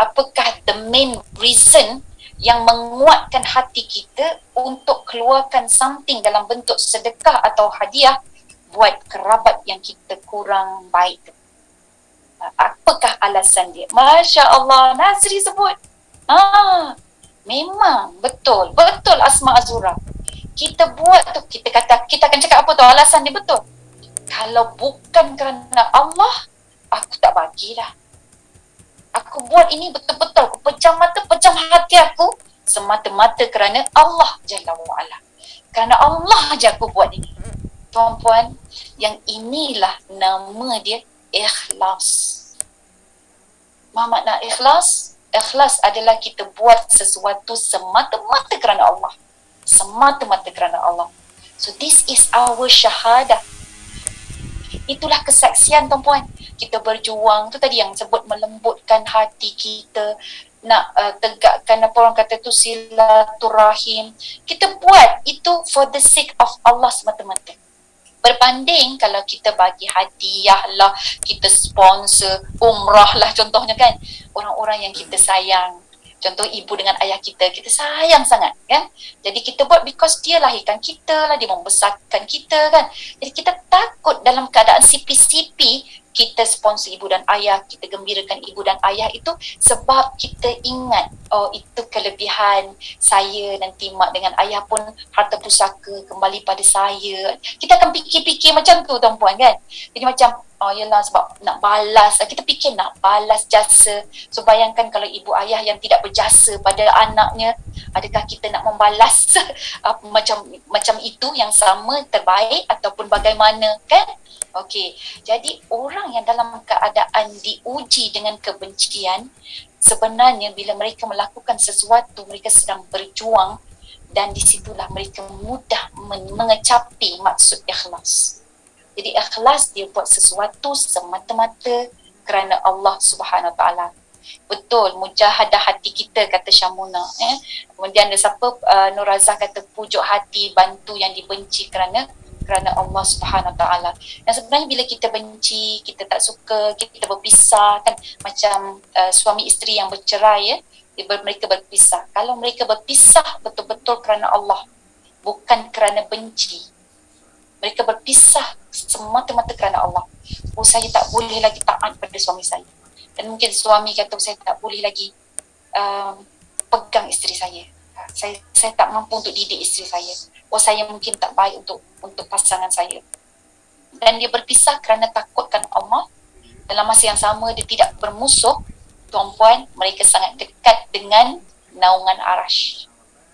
Apakah the main reason yang menguatkan hati kita untuk keluarkan something dalam bentuk sedekah atau hadiah buat kerabat yang kita kurang baik tu? Apakah alasan dia? Masya Allah, Nazri sebut. Memang betul Asma Azura. Kita buat tu, kita akan cakap apa tu alasan dia, betul. Kalau bukan kerana Allah, aku tak bagilah. Aku buat ini betul-betul, aku pejam mata, pejam hati aku semata-mata kerana Allah Jalla wa'ala. Kerana Allah je aku buat ini. Tuan-puan, yang inilah nama dia ikhlas. Apa makna ikhlas? Ikhlas adalah kita buat sesuatu semata-mata kerana Allah. Semata-mata kerana Allah. So this is our syahadah. Itulah kesaksian tuan-puan. Kita berjuang, tu tadi yang sebut melembutkan hati kita, nak tegakkan apa orang kata tu, silaturahim. Kita buat itu for the sake of Allah semata-mata. Berbanding kalau kita bagi hadiah lah, kita sponsor umrah lah contohnya kan, orang-orang yang kita sayang. Contoh ibu dengan ayah kita sayang sangat kan. Jadi kita buat because dia lahirkan kita lah, dia membesarkan kita kan. Jadi kita takut dalam keadaan sipi-sipi kita sponsor ibu dan ayah, kita gembirakan ibu dan ayah itu sebab kita ingat, itu kelebihan saya nanti mak dengan ayah pun harta pusaka kembali pada saya. Kita akan fikir-fikir macam tu tuan-puan kan. Jadi macam yelah sebab nak balas, kita fikir nak balas jasa. So bayangkan kalau ibu ayah yang tidak berjasa pada anaknya, adakah kita nak membalas macam itu yang sama, terbaik ataupun bagaimana kan? Okey, jadi orang yang dalam keadaan diuji dengan kebencian, sebenarnya bila mereka melakukan sesuatu, mereka sedang berjuang, dan di situlah mereka mudah mengecapi maksud ikhlas. Jadi ikhlas dia buat sesuatu semata-mata kerana Allah Subhanahu Wa Taala. Betul, mujahadah hati kita kata Syamuna. Kemudian ada siapa, Nur Razah kata pujuk hati, bantu yang dibenci kerana Allah Subhanahu Wa Taala. Dan sebenarnya bila kita benci, kita tak suka, kita berpisah kan, macam suami isteri yang bercerai mereka berpisah. Kalau mereka berpisah betul-betul kerana Allah, bukan kerana benci, mereka berpisah semata-mata kerana Allah. Saya tak boleh lagi taat pada suami saya. Dan mungkin suami kata saya tak boleh lagi pegang isteri saya. Saya tak mampu untuk didik isteri saya. Saya mungkin tak baik untuk pasangan saya. Dan dia berpisah kerana takutkan Allah. Dalam masa yang sama dia tidak bermusuh. Tuan-puan, mereka sangat dekat dengan naungan arash.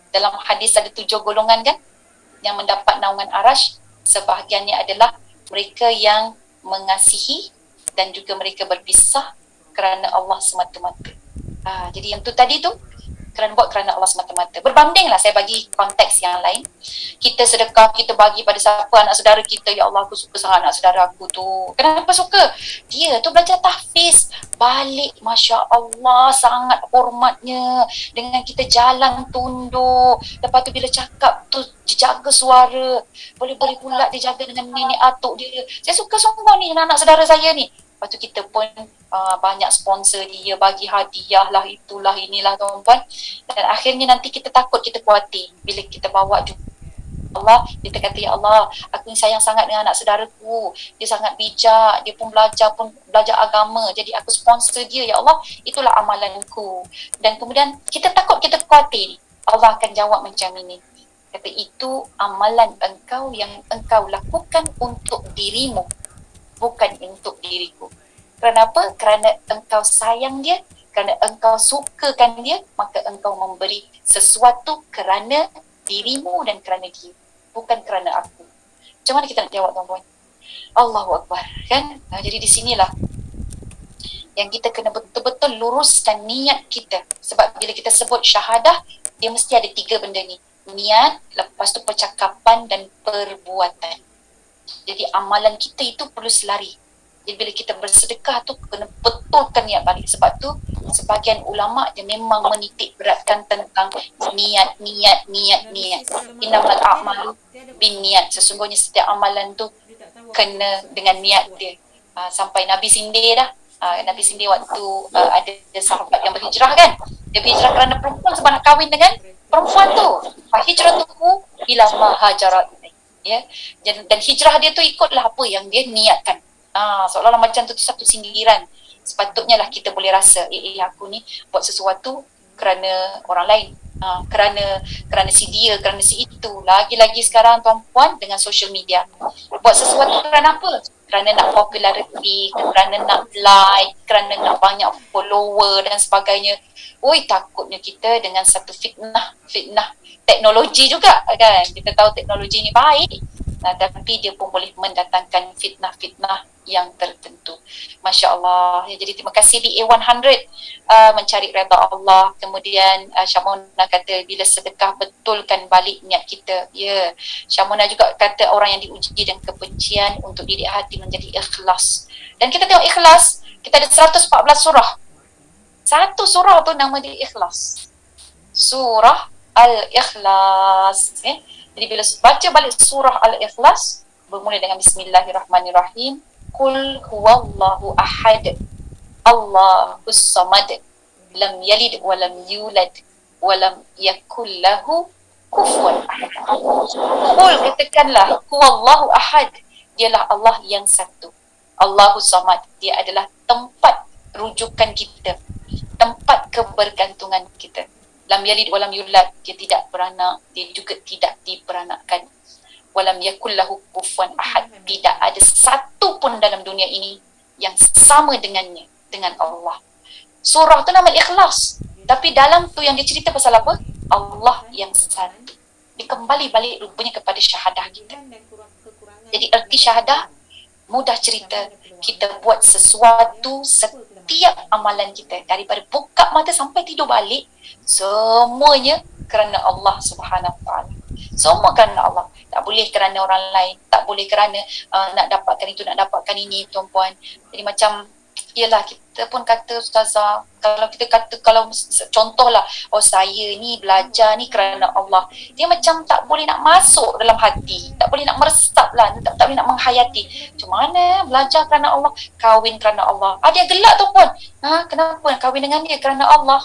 Dalam hadis ada 7 golongan kan yang mendapat naungan arash. Sebahagiannya adalah mereka yang mengasihi dan juga mereka berpisah kerana Allah semata-mata. Jadi yang tu tadi tu buat kerana Allah semata-mata. Berbandinglah, saya bagi konteks yang lain. Kita sedekah, kita bagi pada siapa, anak saudara kita. Ya Allah, aku suka sangat anak saudara aku tu. Kenapa suka? Dia tu belajar tahfiz. Balik, Masya Allah, sangat hormatnya. Dengan kita jalan tunduk. Lepas tu bila cakap tu, dia jaga suara. Boleh-boleh pula dia jaga dengan nenek atuk dia. Saya suka sungguh ni anak saudara saya ni. Lepas tu kita pun banyak sponsor dia, bagi hadiah lah, itulah, inilah tuan-tuan. Dan akhirnya nanti kita takut, kita khawatir bila kita bawa juga Allah, kita kata, ya Allah, aku ni sayang sangat dengan anak saudaraku, dia sangat bijak, dia pun belajar agama, jadi aku sponsor dia, ya Allah, itulah amalanku. Dan kemudian kita takut, kita khawatir, Allah akan jawab macam ini, kata, itu amalan engkau yang engkau lakukan untuk dirimu, bukan untuk diriku. Kenapa? Kerana engkau sayang dia, kerana engkau sukakan dia, maka engkau memberi sesuatu kerana dirimu dan kerana dia, bukan kerana aku. Macam mana kita nak jawab, tuan-tuan? Allahu Akbar, kan? Jadi di sinilah yang kita kena betul-betul luruskan niat kita. Sebab bila kita sebut syahadah, dia mesti ada 3 benda ni. Niat, lepas tu percakapan dan perbuatan. Jadi amalan kita itu perlu selari. Jadi bila kita bersedekah tu kena betulkan niat balik. Sebab tu sebahagian ulama' dia memang menitik beratkan tentang niat. Innamal a'malu bin niat. Sesungguhnya setiap amalan tu kena dengan niat dia. Sampai Nabi sindir dah. Nabi sindir waktu ada sahabat yang berhijrah kan. Dia berhijrah kerana perempuan sebab nak kahwin dengan perempuan tu. Hijratuhu ila ma hajarat. Ya. Dan hijrah dia tu ikutlah apa yang dia niatkan. Seolah-olah macam tu satu sindiran. Sepatutnya lah kita boleh rasa, aku ni buat sesuatu kerana orang lain, kerana si dia, kerana si itu. Lagi-lagi sekarang tuan-puan dengan social media, buat sesuatu kerana apa? Kerana nak populariti, kerana nak like, kerana nak banyak follower dan sebagainya. Takutnya kita dengan satu fitnah teknologi juga kan. Kita tahu teknologi ni baik, tapi dia pun boleh mendatangkan fitnah-fitnah yang tertentu. Masya Allah. Jadi terima kasih BA100 mencari redha Allah. Kemudian Syamona kata bila sedekah betulkan balik niat kita. Ya. Syamona juga kata orang yang diuji dengan kebencian untuk didik hati menjadi ikhlas. Dan kita tengok ikhlas, kita ada 114 surah. Satu surah tu nama dia Ikhlas. Surah Al-Ikhlas. Jadi bila baca balik surah Al-Ikhlas, bermula dengan Bismillahirrahmanirrahim. Qul huwallahu ahad. Allahus samad. Lam yalid wa lam yulad wa lam yakul lahu kufuwan ahad. Qul, katakanlah, huwallahu ahad. Dialah Allah yang satu. Allahus samad. Dia adalah tempat rujukan kita, tempat kebergantungan kita. Lam yalid walam yulad, dia tidak beranak, dia juga tidak diperanakkan. Walam yakul lahu kufuwan ahad, tidak ada satu pun dalam dunia ini yang sama dengannya, dengan Allah. Surah tu nama Ikhlas, tapi dalam tu yang dia cerita pasal apa? Allah yang satu. Dia kembali balik rupanya kepada syahadah kita. Jadi erti syahadah, mudah cerita, kita buat sesuatu setiap amalan kita, daripada buka mata sampai tidur balik, semuanya kerana Allah Subhanahu Wa Taala. Semua kerana Allah. Tak boleh kerana orang lain, tak boleh kerana nak dapatkan itu, nak dapatkan ini, tuan-puan. Jadi macam, yelah, kita pun kata Ustazah, kalau kita kata, kalau contohlah, saya ni belajar ni kerana Allah, dia macam tak boleh nak masuk dalam hati, tak boleh nak meresap lah, tak boleh nak menghayati. Macam mana belajar kerana Allah, kahwin kerana Allah. Dia gelak tu pun, kenapa nak kahwin dengan dia kerana Allah?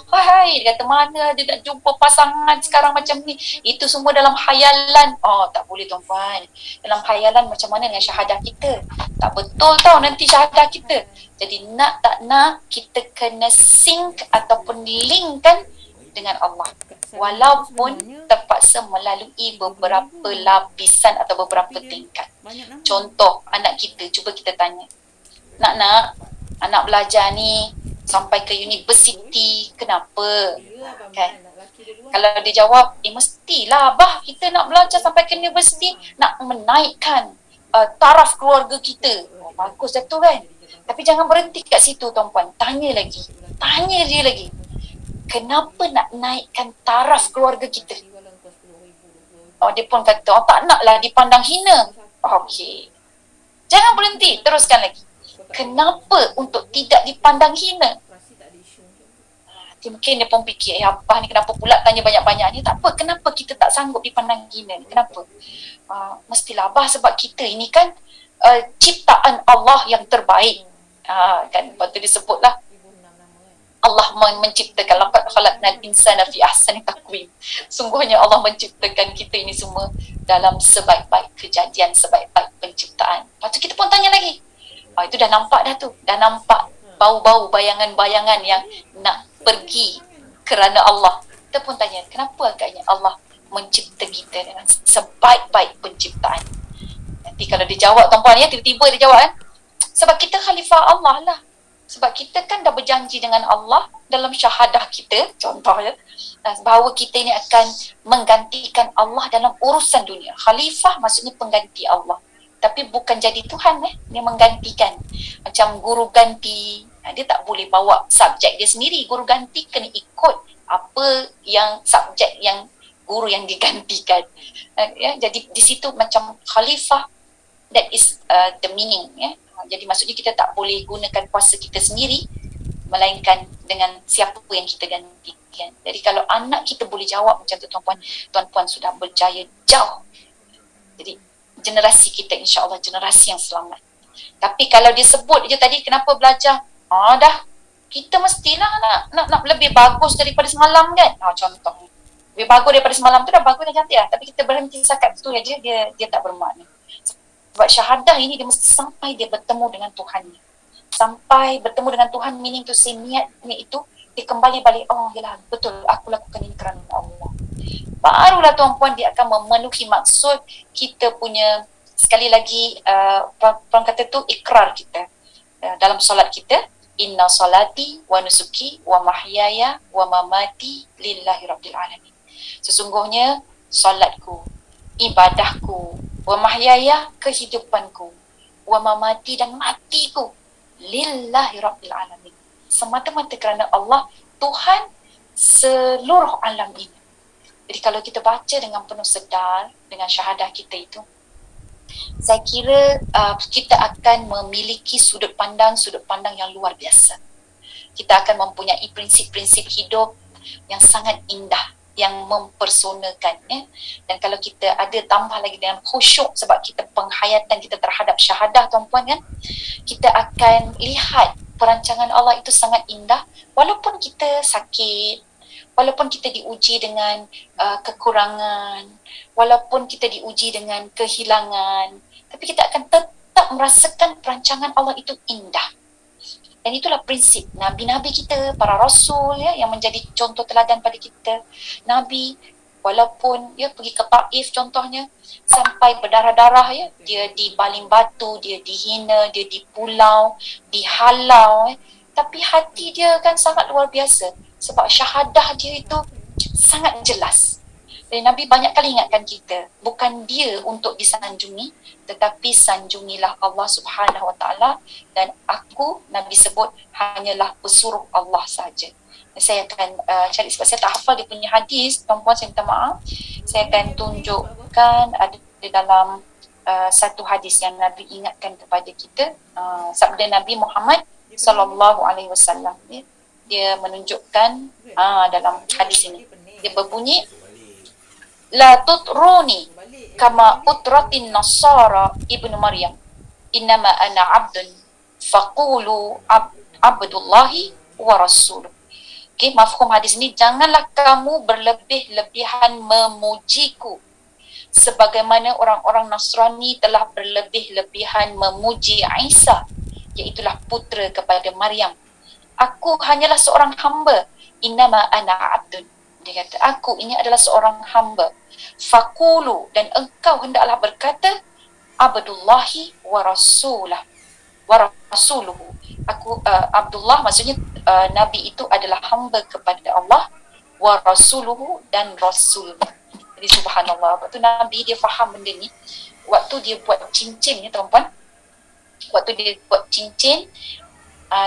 Dia kata mana dia nak jumpa pasangan sekarang macam ni, itu semua dalam khayalan. Tak boleh tuan-puan, dalam khayalan macam mana dengan syahadah kita? Tak betul tau nanti syahadah kita. Jadi nak tak nak, kita kena sync ataupun linkkan dengan Allah. Walaupun terpaksa melalui beberapa lapisan atau beberapa tingkat. Contoh, anak kita, cuba kita tanya. Anak belajar ni sampai ke universiti, kenapa? Kan? Kalau dia jawab, mestilah abah kita nak belajar sampai ke universiti, nak menaikkan taraf keluarga kita. Bagus dah tu kan. Tapi jangan berhenti kat situ tuan-puan. Tanya dia lagi. Kenapa nak naikkan taraf keluarga kita? Dia pun kata, tak naklah dipandang hina. Okey. Jangan berhenti, teruskan lagi. Kenapa untuk tidak dipandang hina? Mungkin dia pun fikir, abah ni kenapa pula tanya banyak-banyak ni? Tak apa, kenapa kita tak sanggup dipandang hina? Kenapa? Mestilah abah, sebab kita ini kan ciptaan Allah yang terbaik. Kan, lepas tu disebutlah Allah menciptakan, laqad khalaqnal insana fi ahsani taqwim. Sungguhnya Allah menciptakan kita ini semua dalam sebaik-baik kejadian, sebaik-baik penciptaan. Lepas tu kita pun tanya lagi. Itu dah nampak dah tu. Dah nampak bau-bau bayangan-bayangan yang nak pergi kerana Allah. Kita pun tanya, kenapa agaknya Allah mencipta kita dengan sebaik-baik penciptaan? Nanti kalau dia jawab tuan-puan ya, tiba-tiba dia jawab kan, sebab kita khalifah Allah lah. Sebab kita kan dah berjanji dengan Allah dalam syahadah kita, contohnya, bahawa kita ini akan menggantikan Allah dalam urusan dunia. Khalifah maksudnya pengganti Allah. Tapi bukan jadi Tuhan, dia menggantikan. Macam guru ganti, dia tak boleh bawa subjek dia sendiri. Guru ganti kena ikut apa yang subjek yang guru yang digantikan. Jadi di situ macam khalifah, that is the meaning. Jadi maksudnya kita tak boleh gunakan kuasa kita sendiri, melainkan dengan siapa yang kita gantikan. Jadi kalau anak kita boleh jawab macam tu tuan-puan sudah berjaya jauh. Jadi generasi kita insya-Allah generasi yang selamat. Tapi kalau dia sebut je tadi kenapa belajar, dah kita mestilah nak lebih bagus daripada semalam kan. Contoh lebih bagus daripada semalam tu dah bagus dah, cantik lah. Tapi kita berhenti sakat tu aja, dia tak bermakna. Sebab syahadah ini dia mesti sampai dia bertemu dengan Tuhannya. Sampai bertemu dengan Tuhan, meaning to say niatnya itu dia kembali balik, yalah betul aku lakukan ini kerana Allah. Barulah tuan-puan dia akan memenuhi maksud kita punya, sekali lagi orang kata tu ikrar kita dalam solat kita, inna salati wa nusuki wa mahyaya wa mamati lillahi rabbil alamin. Sesungguhnya solatku, ibadahku, wa mahyaya kehidupanku, wa mamati dan matiku lillahi rabbil alamin, semata-mata kerana Allah, Tuhan seluruh alam ini. Jadi kalau kita baca dengan penuh sedar dengan syahadah kita itu, saya kira kita akan memiliki sudut pandang yang luar biasa. Kita akan mempunyai prinsip-prinsip hidup yang sangat indah, yang mempersonakan. Dan kalau kita ada tambah lagi dengan khusyuk, sebab kita penghayatan kita terhadap syahadah tuan-puan kan, kita akan lihat perancangan Allah itu sangat indah. Walaupun kita sakit, walaupun kita diuji dengan kekurangan, walaupun kita diuji dengan kehilangan, tapi kita akan tetap merasakan perancangan Allah itu indah. Dan itulah prinsip Nabi-Nabi kita, para Rasul yang menjadi contoh teladan pada kita. Nabi, walaupun pergi ke Taif contohnya, sampai berdarah-darah dia dibaling batu, dia dihina, dia dipulau, dihalau, tapi hati dia kan sangat luar biasa. Sebab syahadah dia itu sangat jelas. Dan Nabi banyak kali ingatkan kita, bukan dia untuk disanjungi, tetapi sanjungilah Allah Subhanahu Wa Taala, dan aku, Nabi sebut, hanyalah pesuruh Allah saja. Saya akan cari, sebab saya tak hafal dia punya hadis, tuan-puan saya minta maaf. Saya akan tunjukkan ada di dalam satu hadis yang Nabi ingatkan kepada kita, sabda Nabi Muhammad sallallahu alaihi wasallam. Dia menunjukkan dalam hadis ini, dia berbunyi, la tutruni kama utratin nasara ibnu Maryam, innama ana abdun faqulu abdullahi wa rasuluh. Okay, mafhum hadis ini, janganlah kamu berlebih-lebihan memujiku sebagaimana orang-orang Nasrani telah berlebih-lebihan memuji Isa, iaitulah putera kepada Maryam. Aku hanyalah seorang hamba, innama ana abdun. Dia kata, aku ini adalah seorang hamba. Faqulu, dan engkau hendaklah berkata, abdullahi wa rasulah wa rasuluhu. Aku Abdullah maksudnya Nabi itu adalah hamba kepada Allah, wa rasuluhu dan rasul. Jadi subhanallah, waktu Nabi dia faham benda ni, waktu dia buat cincin ni tuan-puan, waktu dia buat cincin,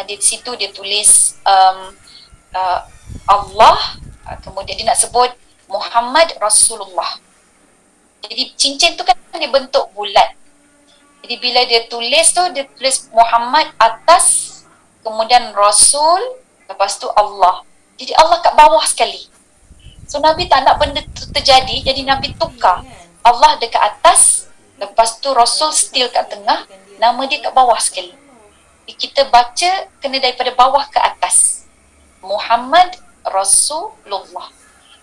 di situ dia tulis Allah, kemudian dia nak sebut Muhammad Rasulullah. Jadi cincin tu kan dia bentuk bulat. Jadi bila dia tulis tu, dia tulis Muhammad atas, kemudian Rasul, lepas tu Allah. Jadi Allah kat bawah sekali. So Nabi tak nak benda tu terjadi, jadi Nabi tukar. Allah dekat atas, lepas tu Rasul still kat tengah, nama dia kat bawah sekali. Jadi kita baca kena daripada bawah ke atas. Muhammad Rasulullah.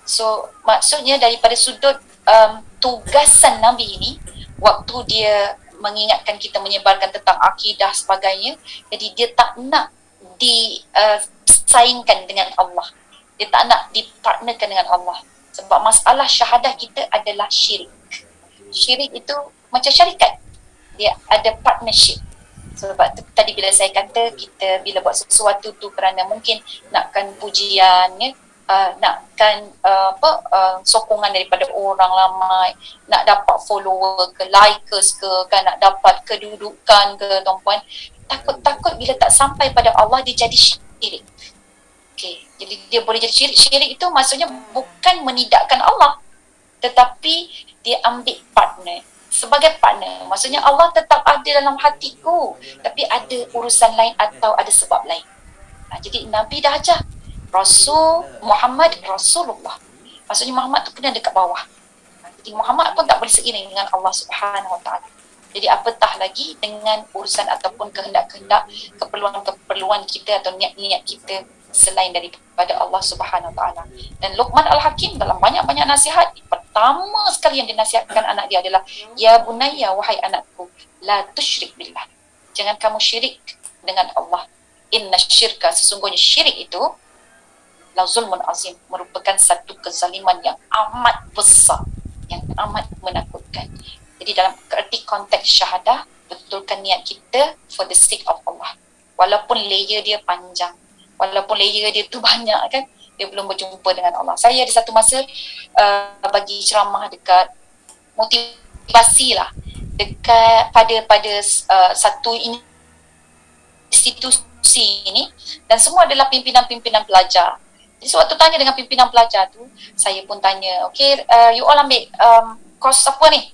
So maksudnya daripada sudut tugasan Nabi ini, waktu dia mengingatkan kita, menyebarkan tentang akidah sebagainya, jadi dia tak nak disaingkan dengan Allah. Dia tak nak dipartnerkan dengan Allah. Sebab masalah syahadah kita adalah syirik. Syirik itu macam syarikat. Dia ada partnership. Sebab tu, tadi bila saya kata kita bila buat sesuatu tu kerana mungkin nakkan pujian, nakkan sokongan daripada orang ramai, nak dapat follower ke, likers ke, kan, nak dapat kedudukan ke, tuan-puan, takut-takut bila tak sampai pada Allah dia jadi syirik. Okay. Jadi dia boleh jadi syirik. Syirik itu maksudnya bukan menidakkan Allah, tetapi dia ambil partner. Sebagai partner, maksudnya Allah tetap ada dalam hatiku, tapi ada urusan lain atau ada sebab lain. Jadi Nabi dah ajar Rasul Muhammad Rasulullah. Maksudnya Muhammad tu kena dekat bawah. Jadi Muhammad pun tak boleh seiring dengan Allah Subhanahu Wa Taala. Jadi apatah lagi dengan urusan ataupun kehendak-kehendak, keperluan-keperluan kita atau niat-niat kita selain daripada Allah Subhanahu Wa Taala. Dan Luqman Al-Hakim dalam banyak-banyak nasihat, pertama sekali yang dinasihatkan anak dia adalah, ya bunayya, wahai anakku, la tusyrik billah. Jangan kamu syirik dengan Allah. Inna syirka, sesungguhnya syirik itu la zulmun azim, merupakan satu kezaliman yang amat besar, yang amat menakutkan. Jadi dalam erti konteks syahadah, betulkan niat kita for the sake of Allah. Walaupun layer dia panjang, walaupun layer dia tu banyak kan, dia belum berjumpa dengan Allah. Saya ada satu masa bagi ceramah dekat motivasi lah, dekat pada satu institusi ini, dan semua adalah pimpinan-pimpinan pelajar. Jadi sewaktu tanya dengan pimpinan pelajar tu, saya pun tanya, okay, you all ambil kos apa ni?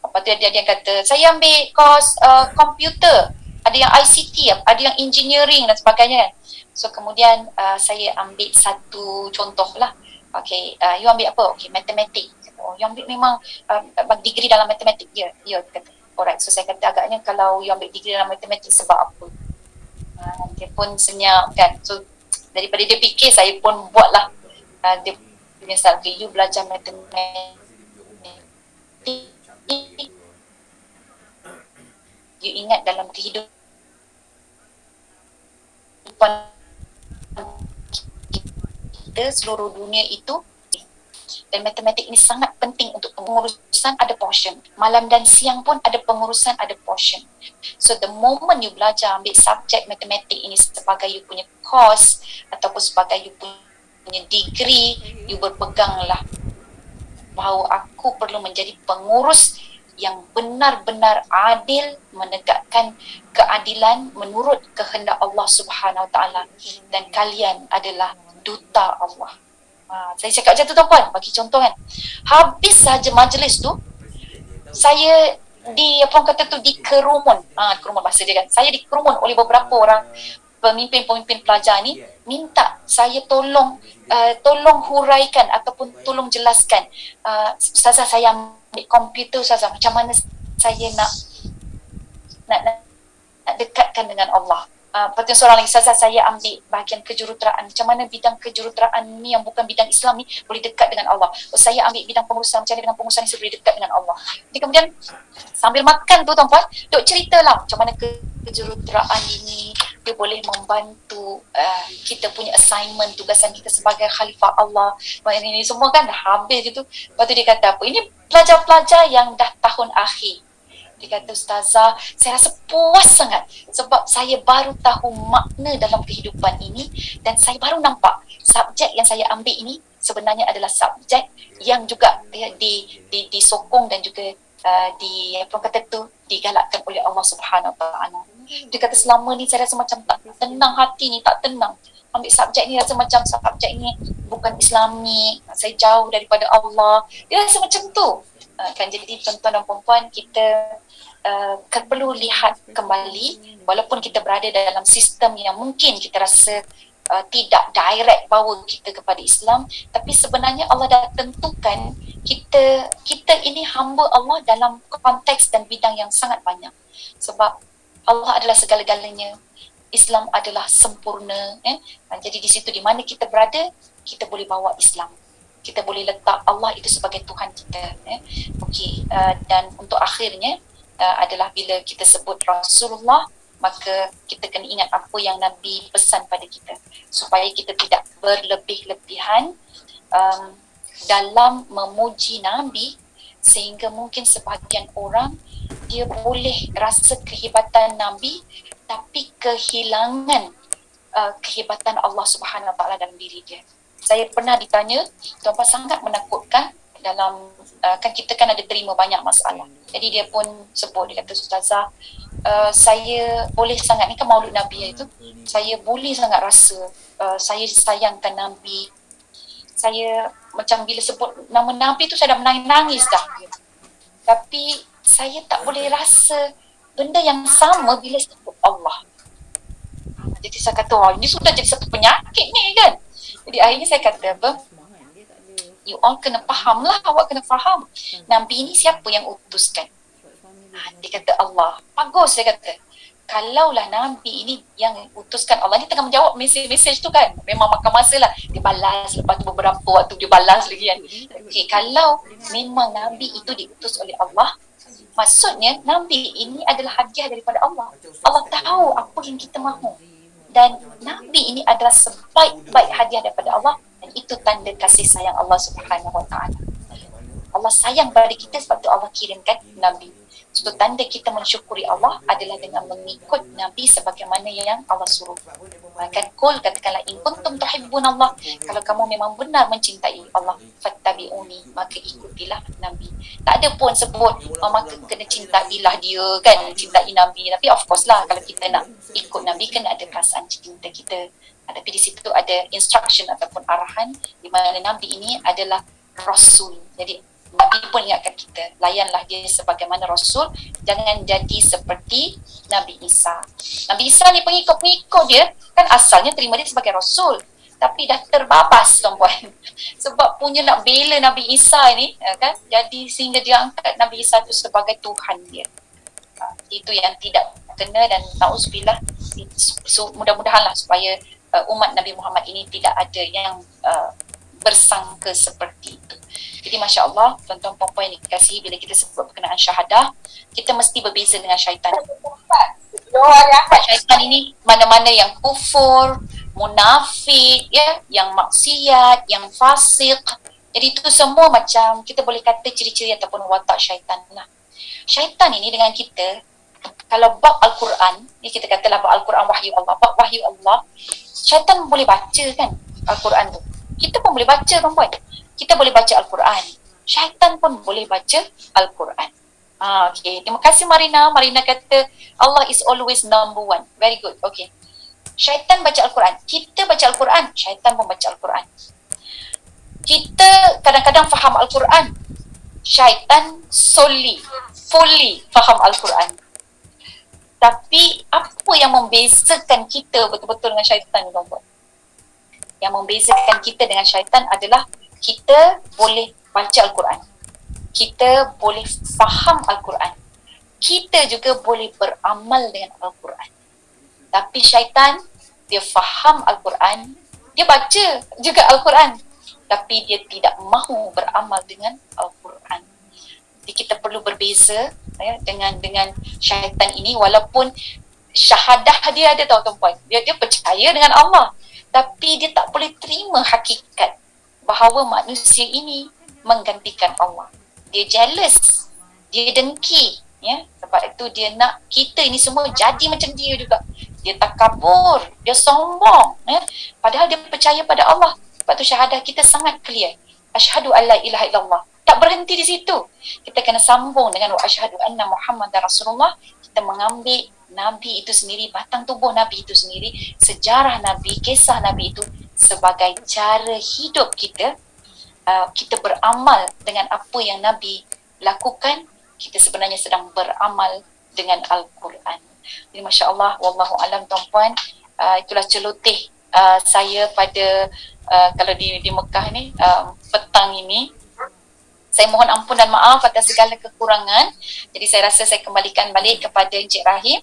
Lepas tu dia kata, saya ambil kos komputer, ada yang ICT, ada yang engineering dan sebagainya kan. So kemudian saya ambil satu contoh lah. Okay, you ambil apa? Okay, matematik. Oh, you ambil memang degree dalam matematik. Ya, kata. Alright, so saya kata agaknya kalau you ambil degree dalam matematik sebab apa? Dia pun senyap kan. So daripada dia fikir, saya pun buatlah. Dia misal, okay, you belajar matematik, you ingat dalam kehidupan kita, seluruh dunia itu, dan matematik ini sangat penting untuk pengurusan, ada portion. Malam dan siang pun ada pengurusan, ada portion. So the moment you belajar ambil subjek matematik ini sebagai you punya course ataupun sebagai you punya degree, you berpeganglah bahawa aku perlu menjadi pengurus yang benar-benar adil, menegakkan keadilan menurut kehendak Allah Subhanahu Wa Taala, dan kalian adalah duta Allah. Saya cakap macam tu tuan-puan, bagi contoh kan. Habis saja majlis tu, saya dikerumun, kerumun bahasa dia kan. Saya dikerumun oleh beberapa orang pemimpin-pemimpin pelajar ni, minta saya tolong huraikan ataupun tolong jelaskan, Ustazah, saya ambil komputer, Ustazah, macam mana saya nak dekatkan dengan Allah. Lepas seorang lagi, Ustazah, saya ambil bahagian kejuruteraan, macam mana bidang kejuruteraan ni yang bukan bidang Islam ni boleh dekat dengan Allah. Saya ambil bidang pengurusan, macam mana dengan pengurusan ni saya boleh dekat dengan Allah. Jadi kemudian sambil makan tu tuan-puan, duk ceritalah macam mana kejuruteraan ini dia boleh membantu kita punya assignment, tugasan kita sebagai khalifah Allah. Ini semua kan dah habis gitu. Lepas tu dia kata apa? Ini pelajar-pelajar yang dah tahun akhir. Dia kata, Ustazah, saya rasa puas sangat sebab saya baru tahu makna dalam kehidupan ini, dan saya baru nampak subjek yang saya ambil ini sebenarnya adalah subjek yang juga disokong dan juga apa kata tu, digalakkan oleh Allah Subhanahu Wa Taala. Dia kata selama ni saya rasa macam tak tenang hati ni, tak tenang. Ambil subjek ni rasa macam subjek ni bukan Islami, saya jauh daripada Allah. Dia rasa macam tu. Kan, jadi tuan-tuan dan puan-puan, kita perlu lihat kembali, walaupun kita berada dalam sistem yang mungkin kita rasa tidak direct bawa kita kepada Islam, tapi sebenarnya Allah dah tentukan kita ini hamba Allah dalam konteks dan bidang yang sangat banyak. Sebab Allah adalah segala-galanya, Islam adalah sempurna. Jadi di situ di mana kita berada, kita boleh bawa Islam. Kita boleh letak Allah itu sebagai Tuhan kita. Okey, dan untuk akhirnya adalah bila kita sebut Rasulullah, maka kita kena ingat apa yang Nabi pesan pada kita, supaya kita tidak berlebih-lebihan dalam memuji Nabi, sehingga mungkin sebahagian orang dia boleh rasa kehebatan Nabi tapi kehilangan kehebatan Allah Subhanahu Wa Taala dalam diri dia. Saya pernah ditanya, tuan-tuan sangat menakutkan dalam kan kita kan ada terima banyak masalah. Jadi dia pun sebut, dia kata, Ustazah, saya boleh sangat, ni kan Maulid Nabi itu, saya boleh sangat rasa saya sayangkan Nabi. Saya macam bila sebut nama Nabi tu saya dah menangis dah. Tapi saya tak boleh rasa benda yang sama bila sebut Allah. Jadi saya kata, oh, ini sudah jadi satu penyakit ni kan. Jadi akhirnya saya kata apa, you all kena faham lah, awak kena faham Nabi ni siapa yang utuskan. Dia kata Allah. Bagus, saya kata. Kalaulah Nabi ini yang utuskan Allah, ni tengah menjawab mesej tu kan, memang makan masa lah, dia balas, lepas tu beberapa waktu dia balas lagi kan. Okay, kalau memang Nabi itu diutus oleh Allah, maksudnya Nabi ini adalah hadiah daripada Allah. Allah tahu apa yang kita mahu, dan Nabi ini adalah sebaik-baik hadiah daripada Allah, dan itu tanda kasih sayang Allah Subhanahu Wa Taala. Allah sayang pada kita, sebab tu Allah kirimkan Nabi. So, tanda kita mensyukuri Allah adalah dengan mengikut Nabi sebagaimana yang Allah suruh. Kan kul, katakanlah, in kuntum tuhibbun Allah, kalau kamu memang benar mencintai Allah, fattabi'uni, maka ikutilah Nabi. Tak ada pun sebut maka kena cintailah dia kan, cintai Nabi. Tapi of course lah, kalau kita nak ikut Nabi, kena ada perasaan cinta kita. Tapi di situ ada instruction ataupun arahan di mana Nabi ini adalah Rasul. Jadi Nabi pun ingatkan kita, layanlah dia sebagaimana Rasul, jangan jadi seperti Nabi Isa. Nabi Isa ni pengikut-pengikut dia kan asalnya terima dia sebagai Rasul, tapi dah terbabas tuan-puan. Sebab punya nak bela Nabi Isa ni kan, jadi sehingga dia angkat Nabi Isa tu sebagai Tuhan dia. Itu yang tidak kena, dan na'udzubillah. So, mudah-mudahanlah supaya umat Nabi Muhammad ini tidak ada yang bersangka seperti itu. Jadi Masya Allah, tuan-tuan puan-puan yang dikasihi, bila kita sebut berkenaan syahadah, kita mesti berbeza dengan syaitan. Syaitan ini mana-mana yang kufur, munafik, ya, yang maksiat, yang fasik. Jadi itu semua macam kita boleh kata ciri-ciri ataupun watak syaitan lah. Syaitan ini dengan kita, kalau bab Al-Quran, ni kita katalah bab Al-Quran wahyu Allah, bab wahyu Allah, syaitan boleh baca kan Al-Quran tu. Kita pun boleh baca tuan-puan. Kita boleh baca Al-Quran. Syaitan pun boleh baca Al-Quran. Okay. Terima kasih Marina. Marina kata Allah is always number one. Very good. Okay. Syaitan baca Al-Quran. Kita baca Al-Quran. Syaitan pun baca Al-Quran. Kita kadang-kadang faham Al-Quran. Syaitan fully faham Al-Quran. Tapi apa yang membezakan kita betul-betul dengan syaitan ni tuan-puan? Yang membezakan kita dengan syaitan adalah kita boleh baca Al-Quran, kita boleh faham Al-Quran, kita juga boleh beramal dengan Al-Quran. Tapi syaitan, dia faham Al-Quran, dia baca juga Al-Quran, tapi dia tidak mahu beramal dengan Al-Quran. Jadi kita perlu berbeza ya, dengan syaitan ini. Walaupun syahadah dia ada tahu tuan-puan, dia percaya dengan Allah, tapi dia tak boleh terima hakikat bahawa manusia ini menggantikan Allah. Dia jealous, dia dengki, ya. Sebab itu dia nak kita ini semua jadi macam dia juga. Dia takabur, dia sombong, ya. Padahal dia percaya pada Allah. Sebab tu syahadah kita sangat clear. Asyhadu alla ilaha illallah. tak berhenti di situ. Kita kena sambung dengan wa asyhadu anna Muhammadar Rasulullah. Kita mengambil Nabi itu sendiri, batang tubuh Nabi itu sendiri, sejarah Nabi, kisah Nabi itu sebagai cara hidup kita. Kita beramal dengan apa yang Nabi lakukan, kita sebenarnya sedang beramal dengan Al-Quran. Jadi Masya Allah, wallahu alam tuan-puan, itulah celoteh saya pada kalau di Mekah ni petang ini. Saya mohon ampun dan maaf atas segala kekurangan. Jadi saya rasa saya kembalikan balik kepada Encik Rahim